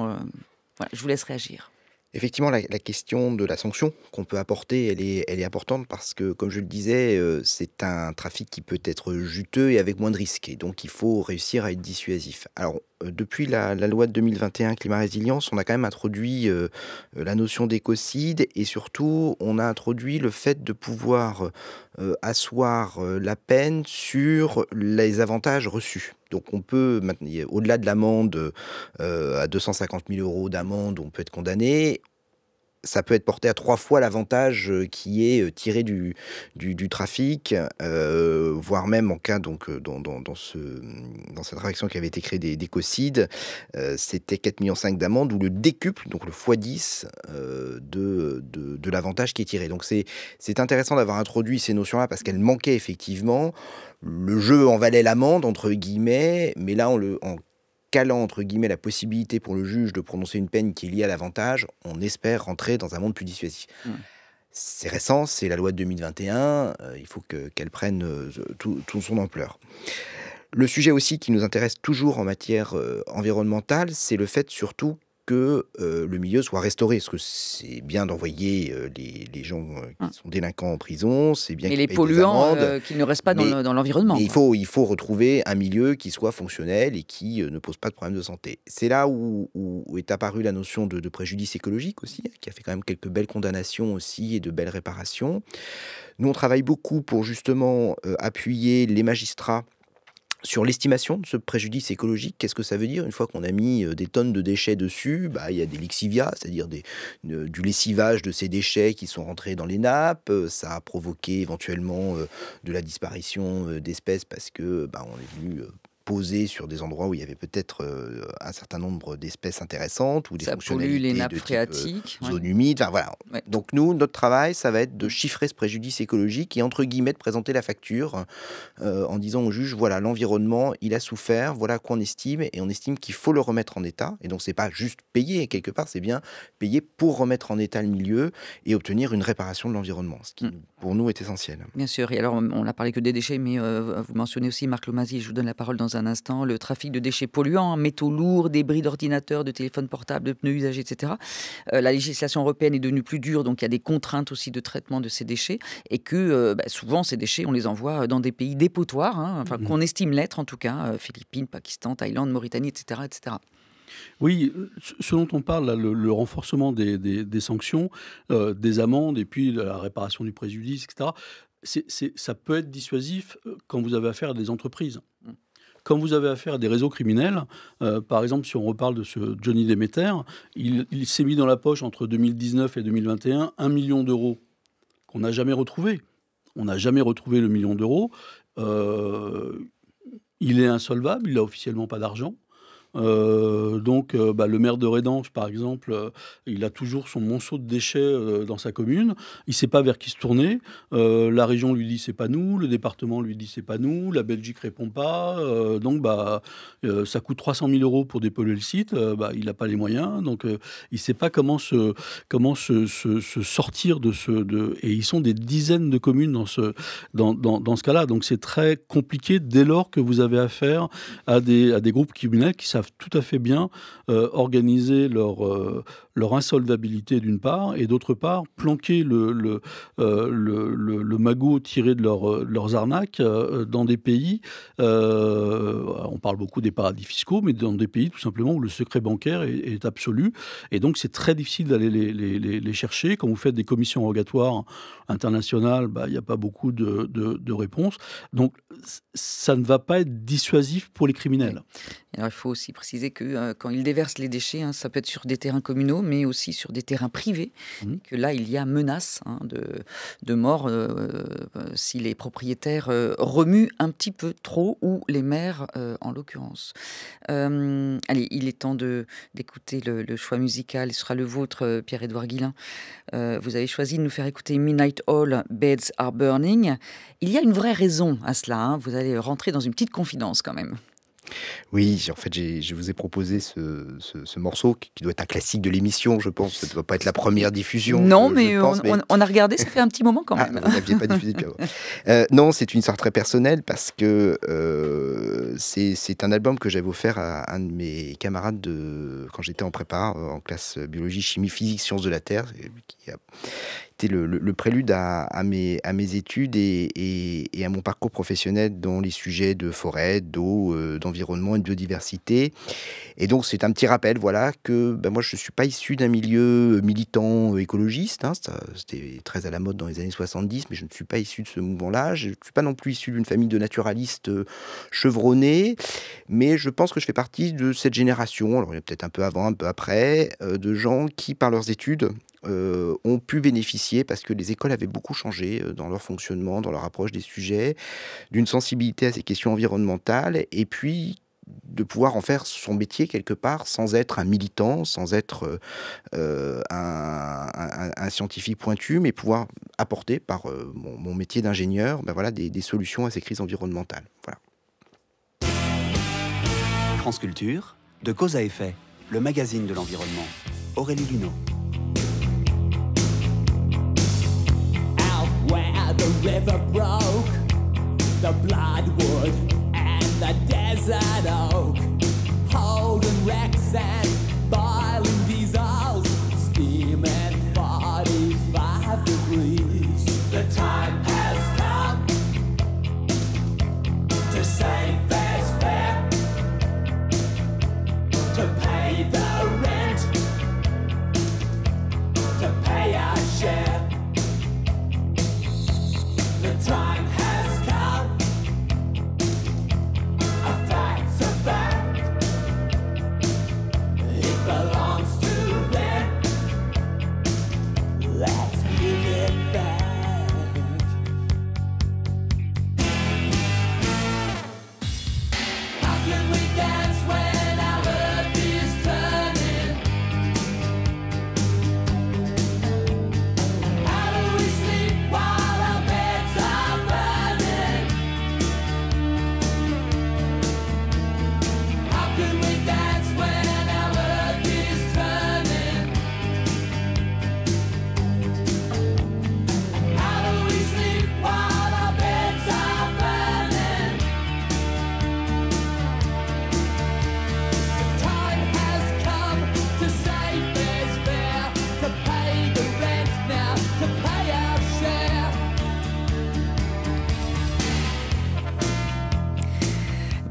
Voilà, je vous laisse réagir. Effectivement, la question de la sanction qu'on peut apporter, elle est importante parce que, comme je le disais, c'est un trafic qui peut être juteux et avec moins de risques. Et donc, il faut réussir à être dissuasif. Alors, depuis la loi de 2021 Climat Résilience, on a quand même introduit la notion d'écocide et surtout, on a introduit le fait de pouvoir asseoir la peine sur les avantages reçus. Donc on peut, au-delà de l'amende, à 250 000 € d'amende, on peut être condamné. Ça peut être porté à 3 fois l'avantage qui est tiré du trafic, voire même en cas, donc, dans cette infraction qui avait été créée d'écocide, c'était 4,5 millions d'amende ou le décuple, donc le x10 de l'avantage qui est tiré. Donc c'est intéressant d'avoir introduit ces notions-là parce qu'elles manquaient effectivement. Le jeu en valait l'amende, entre guillemets, mais là, en calant, entre guillemets, la possibilité pour le juge de prononcer une peine qui est liée à l'avantage, on espère rentrer dans un monde plus dissuasif. C'est récent, c'est la loi de 2021, il faut qu'elle prenne toute son ampleur. Le sujet aussi qui nous intéresse toujours en matière environnementale, c'est le fait surtout que le milieu soit restauré. Parce que c'est bien d'envoyer les gens qui sont délinquants en prison, c'est bien qu'ils payent des amendes. Mais les polluants qui ne restent pas dans l'environnement. Mais il faut retrouver un milieu qui soit fonctionnel et qui ne pose pas de problème de santé. C'est là où est apparue la notion de préjudice écologique aussi, qui a fait quand même quelques belles condamnations aussi et de belles réparations. Nous, on travaille beaucoup pour justement appuyer les magistrats sur l'estimation de ce préjudice écologique. Qu'est-ce que ça veut dire? Une fois qu'on a mis des tonnes de déchets dessus, il y a des lixivias, c'est-à-dire du lessivage de ces déchets qui sont rentrés dans les nappes. Ça a provoqué éventuellement de la disparition d'espèces parce que on est venu posés sur des endroits où il y avait peut-être un certain nombre d'espèces intéressantes ou des fonctionnalités les nappes de type phréatiques, zone humide. Enfin, voilà. Ouais. Donc nous, notre travail, ça va être de chiffrer ce préjudice écologique et entre guillemets de présenter la facture en disant au juge, voilà, l'environnement, il a souffert, voilà quoi on estime, et on estime qu'il faut le remettre en état. Et donc c'est pas juste payer quelque part, c'est bien payer pour remettre en état le milieu et obtenir une réparation de l'environnement, ce qui pour nous est essentiel. Bien sûr, et alors on n'a parlé que des déchets, mais vous mentionnez aussi, Marc Lomazy, je vous donne la parole dans un instant, le trafic de déchets polluants, métaux lourds, débris d'ordinateurs, de téléphones portables, de pneus usagés, etc. La législation européenne est devenue plus dure, donc il y a des contraintes aussi de traitement de ces déchets, et que souvent ces déchets, on les envoie dans des pays dépotoirs, qu'on estime l'être en tout cas, Philippines, Pakistan, Thaïlande, Mauritanie, etc. etc. Oui, ce dont on parle, là, le renforcement des sanctions, des amendes et puis de la réparation du préjudice, etc., ça peut être dissuasif quand vous avez affaire à des entreprises. Quand vous avez affaire à des réseaux criminels, par exemple, si on reparle de ce Johnny Demeter, il s'est mis dans la poche entre 2019 et 2021 1 million d'euros qu'on n'a jamais retrouvé. On n'a jamais retrouvé le million d'euros. Il est insolvable, il n'a officiellement pas d'argent. Donc, le maire de Rédange, par exemple, il a toujours son monceau de déchets dans sa commune. Il ne sait pas vers qui se tourner. La région lui dit c'est pas nous, le département lui dit c'est pas nous, la Belgique répond pas. Donc, ça coûte 300 000 euros pour dépolluer le site. Il n'a pas les moyens. Donc, il ne sait pas comment se sortir de et ils sont des dizaines de communes dans ce cas-là. Donc, c'est très compliqué dès lors que vous avez affaire à des groupes criminels qui savent tout à fait bien organiser leur insolvabilité d'une part, et d'autre part planquer le magot tiré de leurs arnaques dans des pays, on parle beaucoup des paradis fiscaux, mais dans des pays tout simplement où le secret bancaire est absolu, et donc c'est très difficile d'aller les chercher. Quand vous faites des commissions rogatoires internationales, il n'y a pas beaucoup de réponses, donc ça ne va pas être dissuasif pour les criminels. Alors, il faut aussi préciser que quand ils déversent les déchets, ça peut être sur des terrains communaux, mais aussi sur des terrains privés, que là, il y a menace de mort si les propriétaires remuent un petit peu trop, ou les maires en l'occurrence. Allez, il est temps d'écouter le choix musical. Ce sera le vôtre, Pierre-Édouard Guillain. Vous avez choisi de nous faire écouter Midnight Oil, Beds Are Burning. Il y a une vraie raison à cela. Vous allez rentrer dans une petite confidence quand même. Oui, en fait, je vous ai proposé ce morceau qui doit être un classique de l'émission, je pense. Ça ne doit pas être la première diffusion. Non, mais on a regardé, ça fait un petit moment quand même. Vous n'aviez pas diffusé depuis avant. Non, c'est une histoire très personnelle parce que c'est un album que j'avais offert à un de mes camarades quand j'étais en prépa, en classe biologie, chimie, physique, sciences de la Terre, qui a été le prélude à mes études et à mon parcours professionnel dans les sujets de forêt, d'eau, d'environnement et de biodiversité. Et donc, c'est un petit rappel, voilà, que moi, je ne suis pas issu d'un milieu militant écologiste. C'était très à la mode dans les années 70, mais je ne suis pas issu de ce mouvement-là. Je ne suis pas non plus issu d'une famille de naturalistes chevronnés, mais je pense que je fais partie de cette génération, alors il y a peut-être un peu avant, un peu après, de gens qui, par leurs études, ont pu bénéficier, parce que les écoles avaient beaucoup changé dans leur fonctionnement, dans leur approche des sujets, d'une sensibilité à ces questions environnementales, et puis de pouvoir en faire son métier quelque part, sans être un militant, sans être un scientifique pointu, mais pouvoir apporter par mon métier d'ingénieur des solutions à ces crises environnementales. Voilà. France Culture, de Cause à Effet, le magazine de l'environnement. Aurélie Luneau. Where the river broke, the bloodwood and the desert oak, holding wrecks and boiling diesels, steaming 45 degrees. The time has come to save fair's fair, to pay the rent, to pay our share. The time has come, a fact's a fact.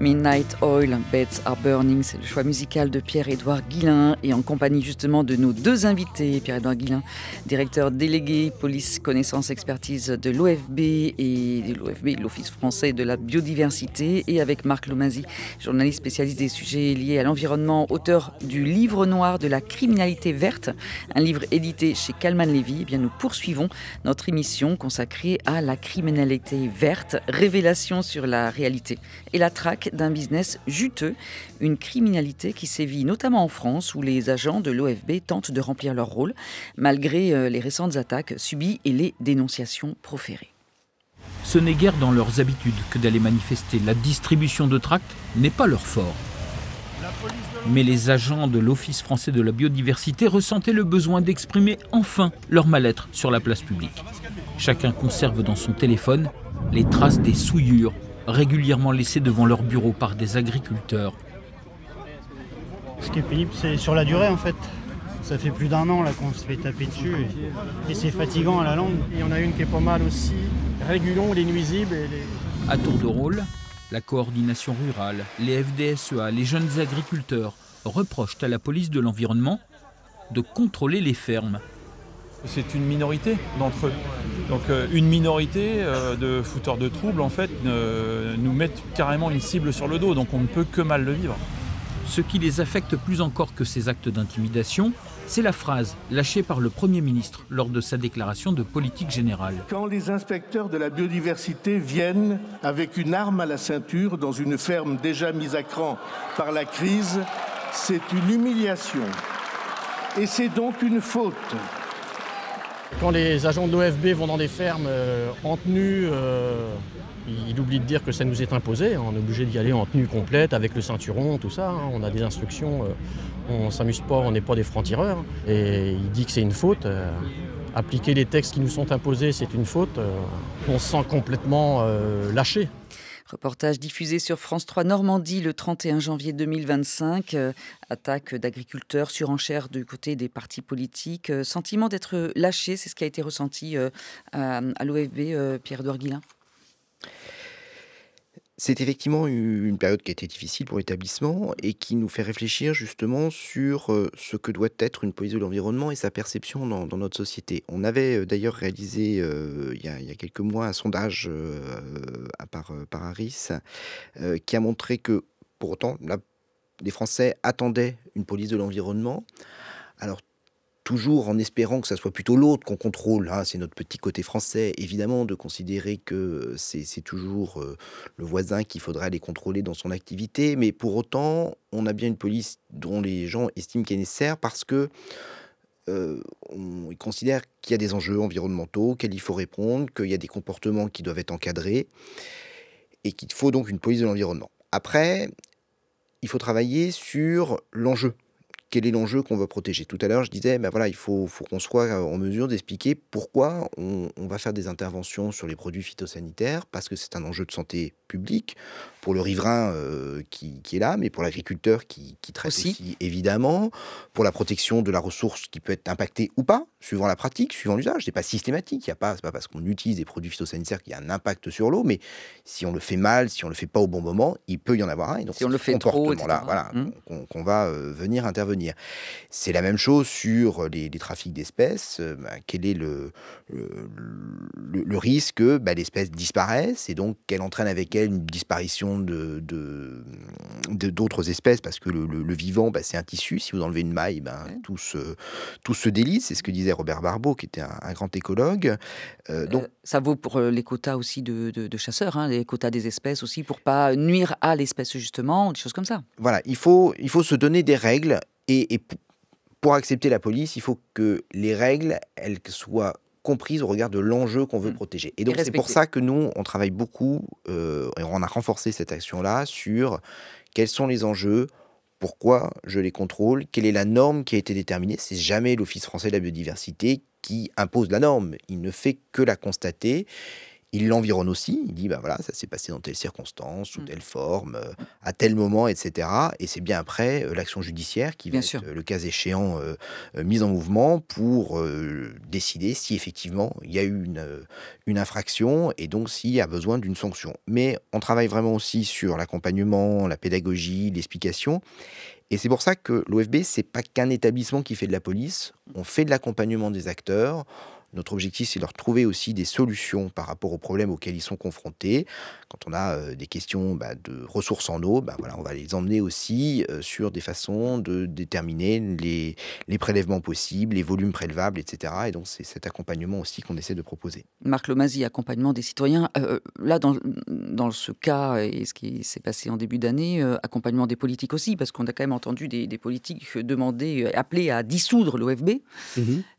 Midnight Oil, Beds Are Burning, c'est le choix musical de Pierre-Édouard Guillain et en compagnie justement de nos deux invités, Pierre-Édouard Guillain, directeur délégué police connaissance expertise de l'OFB et de l'OFB, l'Office français de la biodiversité, et avec Marc Lomazy, journaliste spécialiste des sujets liés à l'environnement, auteur du livre noir de la criminalité verte, un livre édité chez Calman Levy. Eh bien, nous poursuivons notre émission consacrée à la criminalité verte, révélation sur la réalité et la traque d'un business juteux, une criminalité qui sévit notamment en France où les agents de l'OFB tentent de remplir leur rôle malgré les récentes attaques subies et les dénonciations proférées. Ce n'est guère dans leurs habitudes que d'aller manifester. La distribution de tracts n'est pas leur fort. Mais les agents de l'Office français de la biodiversité ressentaient le besoin d'exprimer enfin leur mal-être sur la place publique. Chacun conserve dans son téléphone les traces des souillures régulièrement laissées devant leur bureau par des agriculteurs. Ce qui est pénible, c'est sur la durée en fait. Ça fait plus d'1 an là qu'on se fait taper dessus et c'est fatigant à la longue. Il y en a une qui est pas mal aussi. Régulons les nuisibles et les... À tour de rôle, la coordination rurale, les FDSEA, les jeunes agriculteurs reprochent à la police de l'environnement de contrôler les fermes. C'est une minorité d'entre eux. Donc une minorité de fouteurs de troubles en fait nous mettent carrément une cible sur le dos, donc on ne peut que mal le vivre. Ce qui les affecte plus encore que ces actes d'intimidation, c'est la phrase lâchée par le Premier ministre lors de sa déclaration de politique générale. Quand les inspecteurs de la biodiversité viennent avec une arme à la ceinture dans une ferme déjà mise à cran par la crise, c'est une humiliation. Et c'est donc une faute. Quand les agents de l'OFB vont dans des fermes en tenue, il oublie de dire que ça nous est imposé. On est obligé d'y aller en tenue complète, avec le ceinturon, tout ça. On a des instructions, on ne s'amuse pas, on n'est pas des francs-tireurs. Et il dit que c'est une faute. Appliquer les textes qui nous sont imposés, c'est une faute. On se sent complètement lâché. Reportage diffusé sur France 3 Normandie le 31 janvier 2025. Attaque d'agriculteurs, surenchère du côté des partis politiques. Sentiment d'être lâché, c'est ce qui a été ressenti à l'OFB, Pierre-Édouard Guillain. C'est effectivement une période qui a été difficile pour l'établissement et qui nous fait réfléchir justement sur ce que doit être une police de l'environnement et sa perception dans notre société. On avait d'ailleurs réalisé il y a quelques mois un sondage par Harris qui a montré que pour autant les Français attendaient une police de l'environnement. Alors toujours en espérant que ça soit plutôt l'autre qu'on contrôle. Hein. C'est notre petit côté français, évidemment, de considérer que c'est toujours le voisin qu'il faudrait aller contrôler dans son activité. Mais pour autant, on a bien une police dont les gens estiment qu'elle est nécessaire parce que ils considèrent qu'il y a des enjeux environnementaux, qu'il faut répondre, qu'il y a des comportements qui doivent être encadrés et qu'il faut donc une police de l'environnement. Après, il faut travailler sur l'enjeu. Quel est l'enjeu qu'on va protéger? Tout à l'heure, je disais, il faut qu'on soit en mesure d'expliquer pourquoi on va faire des interventions sur les produits phytosanitaires, parce que c'est un enjeu de santé publique, pour le riverain qui est là, mais pour l'agriculteur qui traite aussi, évidemment, pour la protection de la ressource qui peut être impactée ou pas, suivant la pratique, suivant l'usage. C'est pas systématique, c'est pas parce qu'on utilise des produits phytosanitaires qu'il y a un impact sur l'eau, mais si on le fait mal, si on le fait pas au bon moment, il peut y en avoir un. Et donc, si on le fait trop, etc. Qu'on va venir intervenir. C'est la même chose sur les trafics d'espèces. Quel est le risque que l'espèce disparaisse et donc qu'elle entraîne avec elle une disparition d'autres espèces, parce que le vivant, c'est un tissu. Si vous enlevez une maille, tout se délite. C'est ce que disait Robert Barbeau, qui était un grand écologue. Donc, ça vaut pour les quotas aussi de chasseurs, hein, les quotas des espèces aussi, pour pas nuire à l'espèce justement, des choses comme ça. Voilà, il faut se donner des règles et pour accepter la police, il faut que les règles, elles soient comprises au regard de l'enjeu qu'on veut protéger. Et donc, c'est pour ça que nous, on travaille beaucoup, et on a renforcé cette action-là, sur quels sont les enjeux, pourquoi je les contrôle, quelle est la norme qui a été déterminée. C'est jamais l'Office français de la biodiversité qui impose la norme. Il ne fait que la constater. Il l'environne aussi, il dit, bah voilà, ça s'est passé dans telle circonstance, sous telle forme, à tel moment, etc. Et c'est bien après l'action judiciaire qui va être, le cas échéant, mise en mouvement pour décider si effectivement il y a eu une infraction et donc s'il y a besoin d'une sanction. Mais on travaille vraiment aussi sur l'accompagnement, la pédagogie, l'explication. Et c'est pour ça que l'OFB, c'est pas qu'un établissement qui fait de la police, on fait de l'accompagnement des acteurs. Notre objectif, c'est de leur trouver aussi des solutions par rapport aux problèmes auxquels ils sont confrontés. Quand on a des questions de ressources en eau, voilà, on va les emmener aussi sur des façons de déterminer les prélèvements possibles, les volumes prélevables, etc. Et donc, c'est cet accompagnement aussi qu'on essaie de proposer. Marc Lomasi, accompagnement des citoyens. Là, dans ce cas et ce qui s'est passé en début d'année, accompagnement des politiques aussi, parce qu'on a quand même entendu des politiques demander, appeler à dissoudre l'OFB.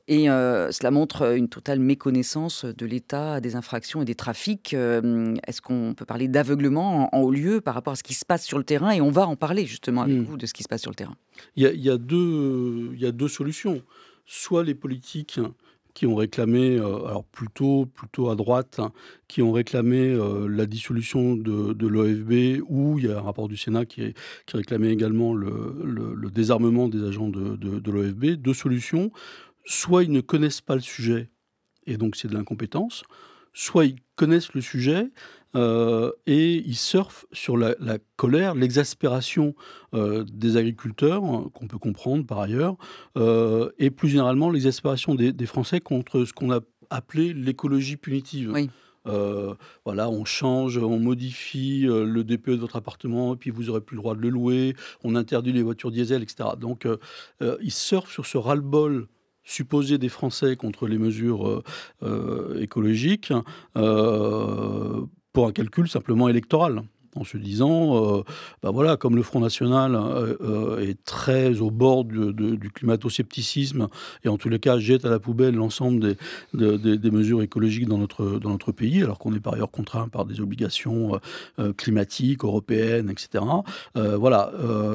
Et cela montre une totale méconnaissance de l'état des infractions et des trafics. Est-ce qu'on peut parler d'aveuglement en haut lieu par rapport à ce qui se passe sur le terrain? Et on va en parler justement avec vous de ce qui se passe sur le terrain. Il y a deux solutions. Soit les politiques qui ont réclamé, alors plutôt à droite, qui ont réclamé la dissolution de l'OFB, ou il y a un rapport du Sénat qui réclamait également le désarmement des agents de l'OFB. Deux solutions. Soit ils ne connaissent pas le sujet, et donc c'est de l'incompétence, soit ils connaissent le sujet et ils surfent sur la colère, l'exaspération des agriculteurs, qu'on peut comprendre par ailleurs, et plus généralement l'exaspération des Français contre ce qu'on a appelé l'écologie punitive. Oui. Voilà, on change, on modifie le DPE de votre appartement, et puis vous n'aurez plus le droit de le louer, on interdit les voitures diesel, etc. Donc ils surfent sur ce ras-le-bol supposé des Français contre les mesures écologiques pour un calcul simplement électoral. En se disant, voilà, comme le Front National est très au bord du climato-scepticisme et en tous les cas jette à la poubelle l'ensemble des mesures écologiques dans notre pays, alors qu'on est par ailleurs contraint par des obligations climatiques, européennes, etc. Voilà.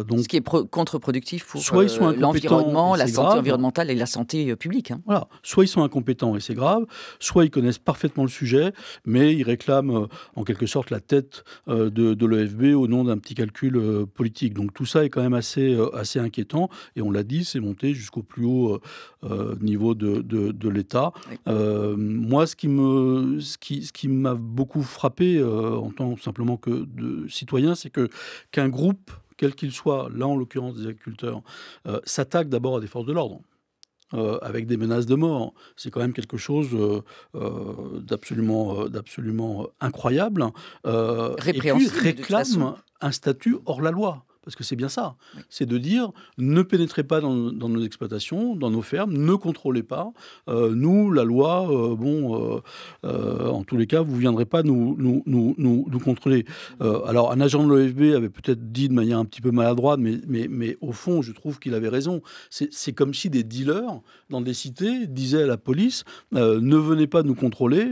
Donc, ce qui est contre-productif pour soit ils sont l'environnement, la santé grave. Environnementale et la santé publique. Hein. Voilà. Soit ils sont incompétents et c'est grave, soit ils connaissent parfaitement le sujet, mais ils réclament en quelque sorte la tête de l'OFB au nom d'un petit calcul politique. Donc tout ça est quand même assez inquiétant. Et on l'a dit, c'est monté jusqu'au plus haut niveau de l'État. Oui. Moi, ce qui m'a beaucoup frappé en tant simplement que de citoyen, c'est qu'un groupe, quel qu'il soit, là en l'occurrence des agriculteurs, s'attaque d'abord à des forces de l'ordre. Avec des menaces de mort. C'est quand même quelque chose d'absolument incroyable. Et puis réclame un statut hors la loi. Parce que c'est bien ça. Oui. C'est de dire, ne pénétrez pas dans nos exploitations, dans nos fermes, ne contrôlez pas. Nous, la loi, en tous les cas, vous ne viendrez pas nous contrôler. Alors, un agent de l'OFB avait peut-être dit de manière un petit peu maladroite, mais au fond, je trouve qu'il avait raison. C'est comme si des dealers, dans des cités, disaient à la police, ne venez pas nous contrôler,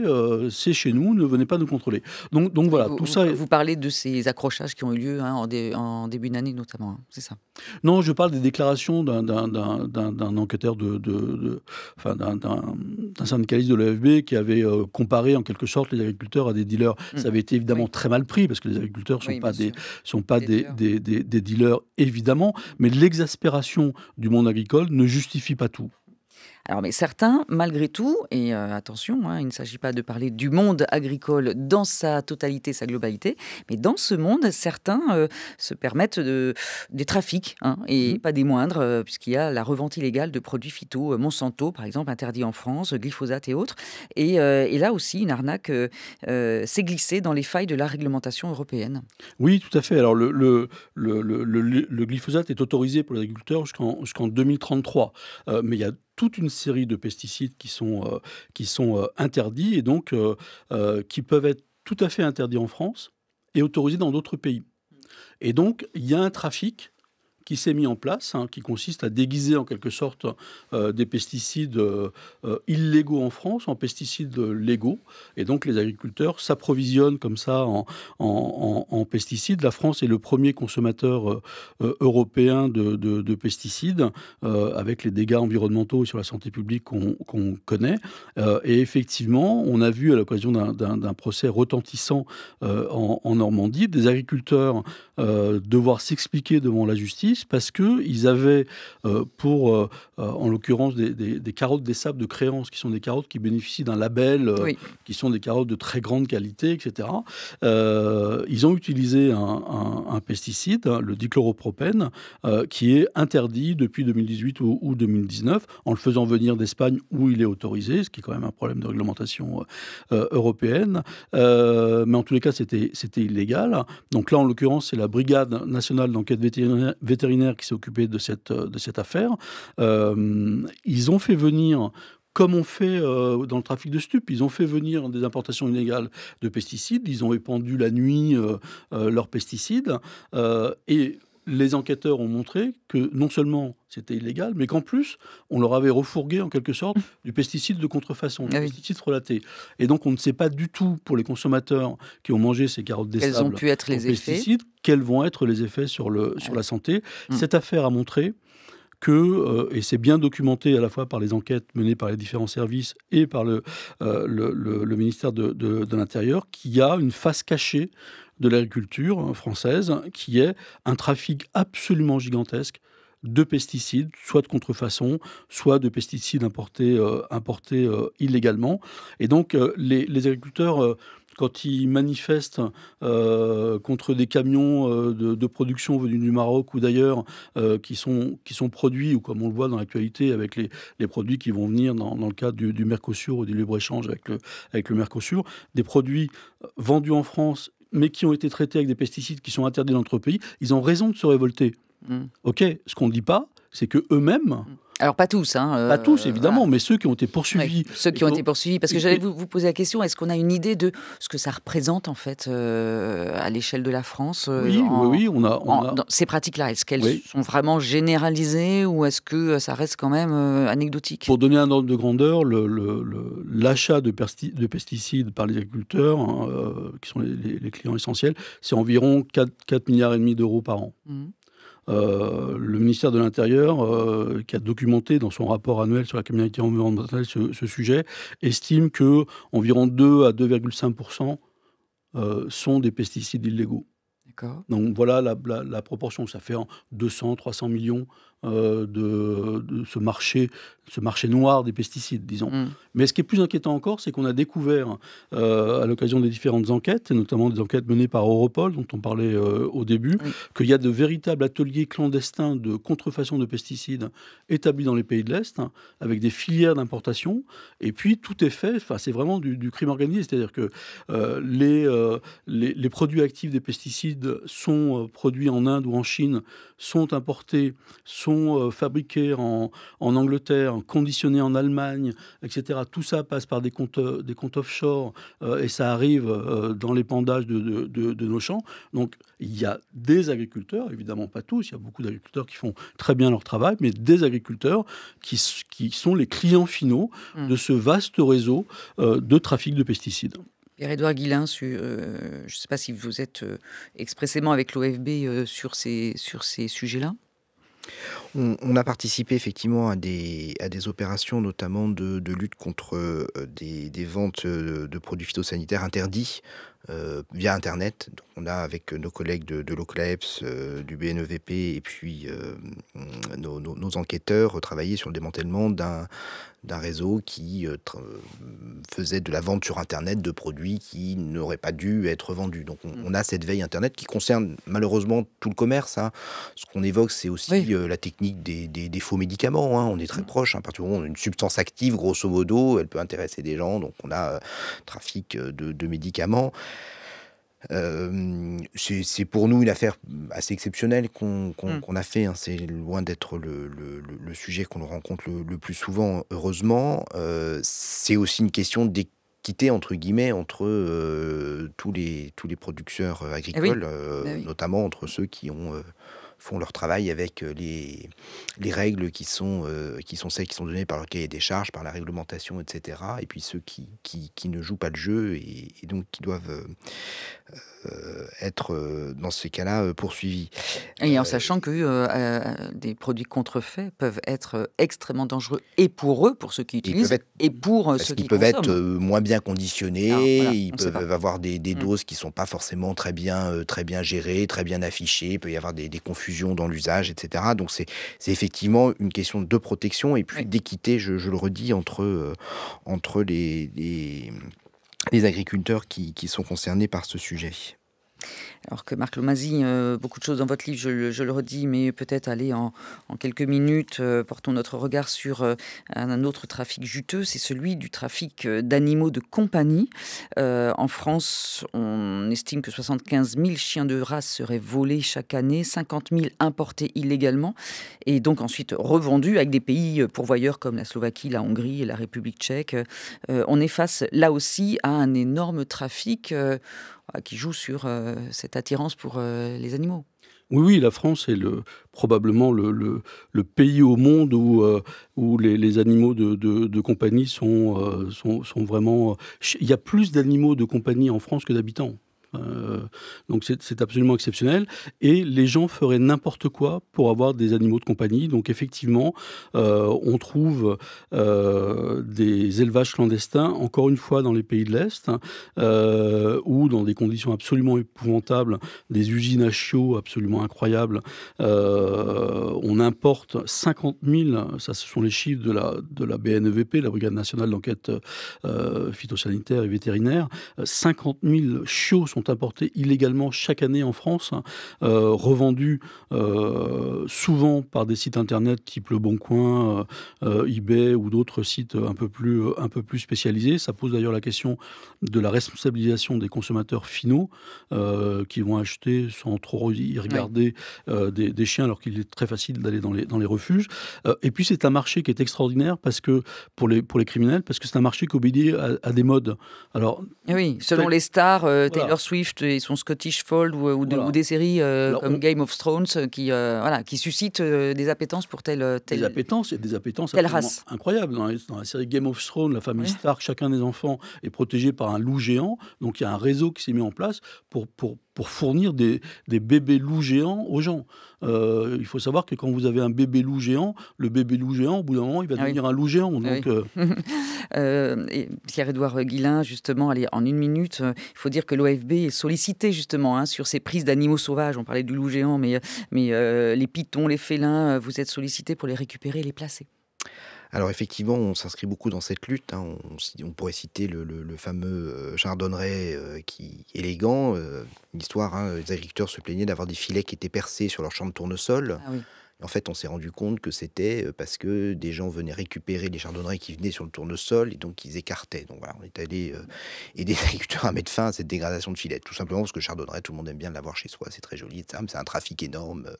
c'est chez nous, ne venez pas nous contrôler. Donc voilà, tout ça... Vous parlez de ces accrochages qui ont eu lieu en début d'année notamment, c'est ça? Non, je parle des déclarations d'un enquêteur d'un syndicaliste de l'OFB qui avait comparé en quelque sorte les agriculteurs à des dealers. Ça avait été évidemment très mal pris parce que les agriculteurs ne sont pas des dealers évidemment, mais l'exaspération du monde agricole ne justifie pas tout. Alors, mais certains, malgré tout, et attention, il ne s'agit pas de parler du monde agricole dans sa totalité, sa globalité, mais dans ce monde, certains se permettent des trafics, et pas des moindres, puisqu'il y a la revente illégale de produits phyto, Monsanto, par exemple, interdit en France, glyphosate et autres. Et là aussi, une arnaque s'est glissée dans les failles de la réglementation européenne. Oui, tout à fait. Alors, le glyphosate est autorisé pour les agriculteurs jusqu'en 2033, mais il y a toute une série de pesticides qui sont interdits et donc qui peuvent être tout à fait interdits en France et autorisés dans d'autres pays. Et donc, il y a un trafic qui s'est mis en place, qui consiste à déguiser en quelque sorte des pesticides illégaux en France en pesticides légaux. Et donc les agriculteurs s'approvisionnent comme ça en pesticides. La France est le premier consommateur européen de pesticides, avec les dégâts environnementaux sur la santé publique qu'on connaît. Et effectivement, on a vu à l'occasion d'un procès retentissant en Normandie, des agriculteurs devoir s'expliquer devant la justice parce qu'ils avaient, en l'occurrence, des carottes des sables de Créance, qui sont des carottes qui bénéficient d'un label, qui sont des carottes de très grande qualité, etc. Ils ont utilisé un pesticide, le dichloropropène, qui est interdit depuis 2018 ou 2019, en le faisant venir d'Espagne où il est autorisé, ce qui est quand même un problème de réglementation européenne. Mais en tous les cas, c'était illégal. Donc là, en l'occurrence, c'est la Brigade nationale d'enquête vétérinaire qui s'est occupée de cette affaire. Ils ont fait venir, comme on fait dans le trafic de stupes, ils ont fait venir des importations illégales de pesticides. Ils ont épandu la nuit leurs pesticides. Et les enquêteurs ont montré que non seulement c'était illégal, mais qu'en plus, on leur avait refourgué en quelque sorte du pesticide de contrefaçon, du pesticide frelaté. Et donc, on ne sait pas du tout, pour les consommateurs qui ont mangé ces carottes des sables, quels ont pu être les pesticides, quels vont être les effets sur la santé. Cette affaire a montré que, et c'est bien documenté à la fois par les enquêtes menées par les différents services et par le ministère de l'Intérieur, qu'il y a une face cachée de l'agriculture française, qui est un trafic absolument gigantesque de pesticides, soit de contrefaçon, soit de pesticides importés illégalement. Et donc, les agriculteurs, quand ils manifestent contre des camions de production venus du Maroc ou d'ailleurs, qui sont produits, ou comme on le voit dans l'actualité avec les produits qui vont venir dans le cadre du Mercosur ou du libre-échange avec le Mercosur, des produits vendus en France mais qui ont été traités avec des pesticides qui sont interdits dans notre pays, ils ont raison de se révolter. Ok, ce qu'on ne dit pas, c'est que eux-mêmes. Alors pas tous, pas tous évidemment, mais ceux qui ont été poursuivis. Oui, ceux qui ont été poursuivis, parce que j'allais vous poser la question, est-ce qu'on a une idée de ce que ça représente en fait à l'échelle de la France Oui, on a... Dans ces pratiques-là, est-ce qu'elles sont vraiment généralisées ou est-ce que ça reste quand même anecdotique? Pour donner un ordre de grandeur, l'achat de pesticides par les agriculteurs, qui sont les clients essentiels, c'est environ 4,5 milliards d'euros par an. Le ministère de l'Intérieur, qui a documenté dans son rapport annuel sur la criminalité environnementale ce sujet, estime que environ 2 à 2,5% sont des pesticides illégaux. D'accord. Donc voilà la proportion. Ça fait 200-300 millions de ce marché noir des pesticides, disons. Mais ce qui est plus inquiétant encore, c'est qu'on a découvert, à l'occasion des différentes enquêtes, et notamment des enquêtes menées par Europol, dont on parlait au début, qu'il y a de véritables ateliers clandestins de contrefaçon de pesticides établis dans les pays de l'Est, avec des filières d'importation. Et puis, tout est fait, c'est vraiment du crime organisé. C'est-à-dire que les produits actifs des pesticides sont produits en Inde ou en Chine, sont importés, sont fabriqués en Angleterre, conditionnés en Allemagne, etc. Tout ça passe par des comptes offshore et ça arrive dans l'épandage de nos champs. Donc, il y a des agriculteurs, évidemment pas tous, il y a beaucoup d'agriculteurs qui font très bien leur travail, mais des agriculteurs qui sont les clients finaux de ce vaste réseau de trafic de pesticides. Pierre-Édouard Guillain, je ne sais pas si vous êtes expressément avec l'OFB sur ces sujets-là. On a participé effectivement à des opérations, notamment de lutte contre des ventes de produits phytosanitaires interdits via Internet. Donc, on a, avec nos collègues de l'OCLAEPS, du BNEVP et puis nos enquêteurs, travaillé sur le démantèlement d'un réseau qui faisait de la vente sur Internet de produits qui n'auraient pas dû être vendus. Donc on a cette veille Internet qui concerne malheureusement tout le commerce. Ce qu'on évoque, c'est aussi la technique des faux médicaments. On est très proche. À partir du moment où on a une substance active, grosso modo, elle peut intéresser des gens. Donc on a trafic de médicaments. C'est pour nous une affaire assez exceptionnelle qu'on a fait. C'est loin d'être le sujet qu'on rencontre le plus souvent, heureusement. C'est aussi une question d'équité, entre guillemets, entre tous les producteurs agricoles, notamment entre ceux qui ont font leur travail avec les règles qui sont celles qui sont données par le cahier des charges, par la réglementation, etc. Et puis ceux qui ne jouent pas le jeu et donc qui doivent être dans ces cas-là poursuivis. Et en sachant que des produits contrefaits peuvent être extrêmement dangereux et pour eux, pour ceux qui utilisent, et pour ceux qui peuvent consomment. être moins bien conditionnés, Voilà, ils on sait peuvent pas. avoir des doses qui ne sont pas forcément très bien gérées, très bien affichées, il peut y avoir des confusions dans l'usage, etc. Donc c'est effectivement une question de protection et puis d'équité, je le redis, entre les agriculteurs qui sont concernés par ce sujet. Alors que Marc Lomasi, beaucoup de choses dans votre livre, je le redis, mais peut-être aller en quelques minutes, portons notre regard sur un autre trafic juteux, c'est celui du trafic d'animaux de compagnie. En France, on estime que 75 000 chiens de race seraient volés chaque année, 50 000 importés illégalement, et donc ensuite revendus avec des pays pourvoyeurs comme la Slovaquie, la Hongrie et la République tchèque. On est face là aussi à un énorme trafic qui joue sur cette attirance pour les animaux. Oui, la France est probablement le pays au monde où les animaux de compagnie sont vraiment... Il y a plus d'animaux de compagnie en France que d'habitants. Donc c'est absolument exceptionnel et les gens feraient n'importe quoi pour avoir des animaux de compagnie. Donc effectivement on trouve des élevages clandestins, encore une fois dans les pays de l'Est, ou dans des conditions absolument épouvantables, des usines à chiots absolument incroyables. On importe 50 000, ça ce sont les chiffres de la BNEVP, la Brigade nationale d'enquête phytosanitaire et vétérinaire, 50 000 chiots sont importés illégalement chaque année en France, revendus souvent par des sites internet type Le Bon Coin, eBay ou d'autres sites un peu plus spécialisés. Ça pose d'ailleurs la question de la responsabilisation des consommateurs finaux qui vont acheter sans trop y regarder des chiens alors qu'il est très facile d'aller dans les refuges. Et puis c'est un marché qui est extraordinaire parce que pour les criminels, parce que c'est un marché qui obéit à des modes. Alors, oui, selon les stars, Taylor Swift et son Scottish Fold ou des séries comme Game of Thrones qui suscitent des appétences pour telle des appétences race incroyables. Dans la série Game of Thrones, la famille Stark, chacun des enfants est protégé par un loup géant. Donc il y a un réseau qui s'est mis en place pour fournir des bébés loups géants aux gens. Il faut savoir que quand vous avez un bébé loup géant, le bébé loup géant, au bout d'un moment, il va devenir un loup géant. Donc, et Pierre-Édouard Guillain, justement, allez, en une minute, il faut dire que l'OFB est sollicité justement sur ces prises d'animaux sauvages. On parlait du loup géant, mais les pitons, les félins, vous êtes sollicités pour les récupérer et les placer. Alors effectivement, on s'inscrit beaucoup dans cette lutte. On pourrait citer le fameux chardonneret qui est élégant. Une histoire, les agriculteurs se plaignaient d'avoir des filets qui étaient percés sur leur champ de tournesol. Ah oui. En fait, on s'est rendu compte que c'était parce que des gens venaient récupérer les chardonnerets qui venaient sur le tournesol et donc ils écartaient. Donc voilà, on est allé aider les agriculteurs à mettre fin à cette dégradation de filets. Tout simplement parce que le chardonneret, tout le monde aime bien l'avoir chez soi, c'est très joli, etc. Mais c'est un trafic énorme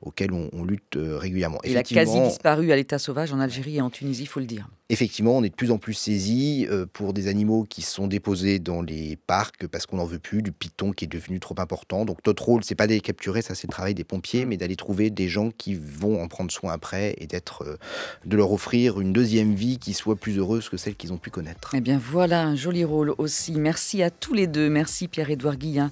auquel on lutte régulièrement. Il a quasi disparu à l'état sauvage en Algérie et en Tunisie, il faut le dire. Effectivement, on est de plus en plus saisi pour des animaux qui sont déposés dans les parcs parce qu'on n'en veut plus, du python qui est devenu trop important. Donc notre rôle, c'est pas d'aller capturer, ça c'est le travail des pompiers, mais d'aller trouver des gens qui vont en prendre soin après et de leur offrir une deuxième vie qui soit plus heureuse que celle qu'ils ont pu connaître. Eh bien voilà, un joli rôle aussi. Merci à tous les deux. Merci Pierre-Édouard Guillain.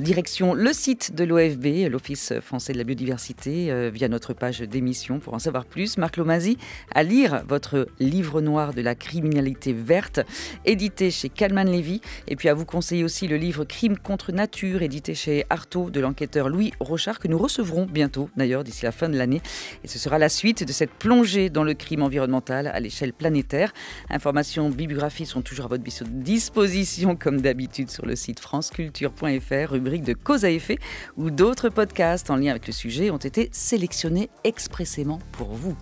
Direction le site de l'OFB, l'Office français de la biodiversité, via notre page d'émission pour en savoir plus. Marc Lomasi, à lire votre livre noir de la criminalité verte, édité chez Calman Lévy. Et puis à vous conseiller aussi le livre Crime contre nature, édité chez Artaud, de l'enquêteur Louis Rochard, que nous recevrons bientôt, d'ailleurs, d'ici la fin de l'année. Et ce sera la suite de cette plongée dans le crime environnemental à l'échelle planétaire. Informations, bibliographies sont toujours à votre disposition, comme d'habitude, sur le site franceculture.fr, rubrique de Cause à effet, où d'autres podcasts en lien avec le sujet ont été sélectionnés expressément pour vous.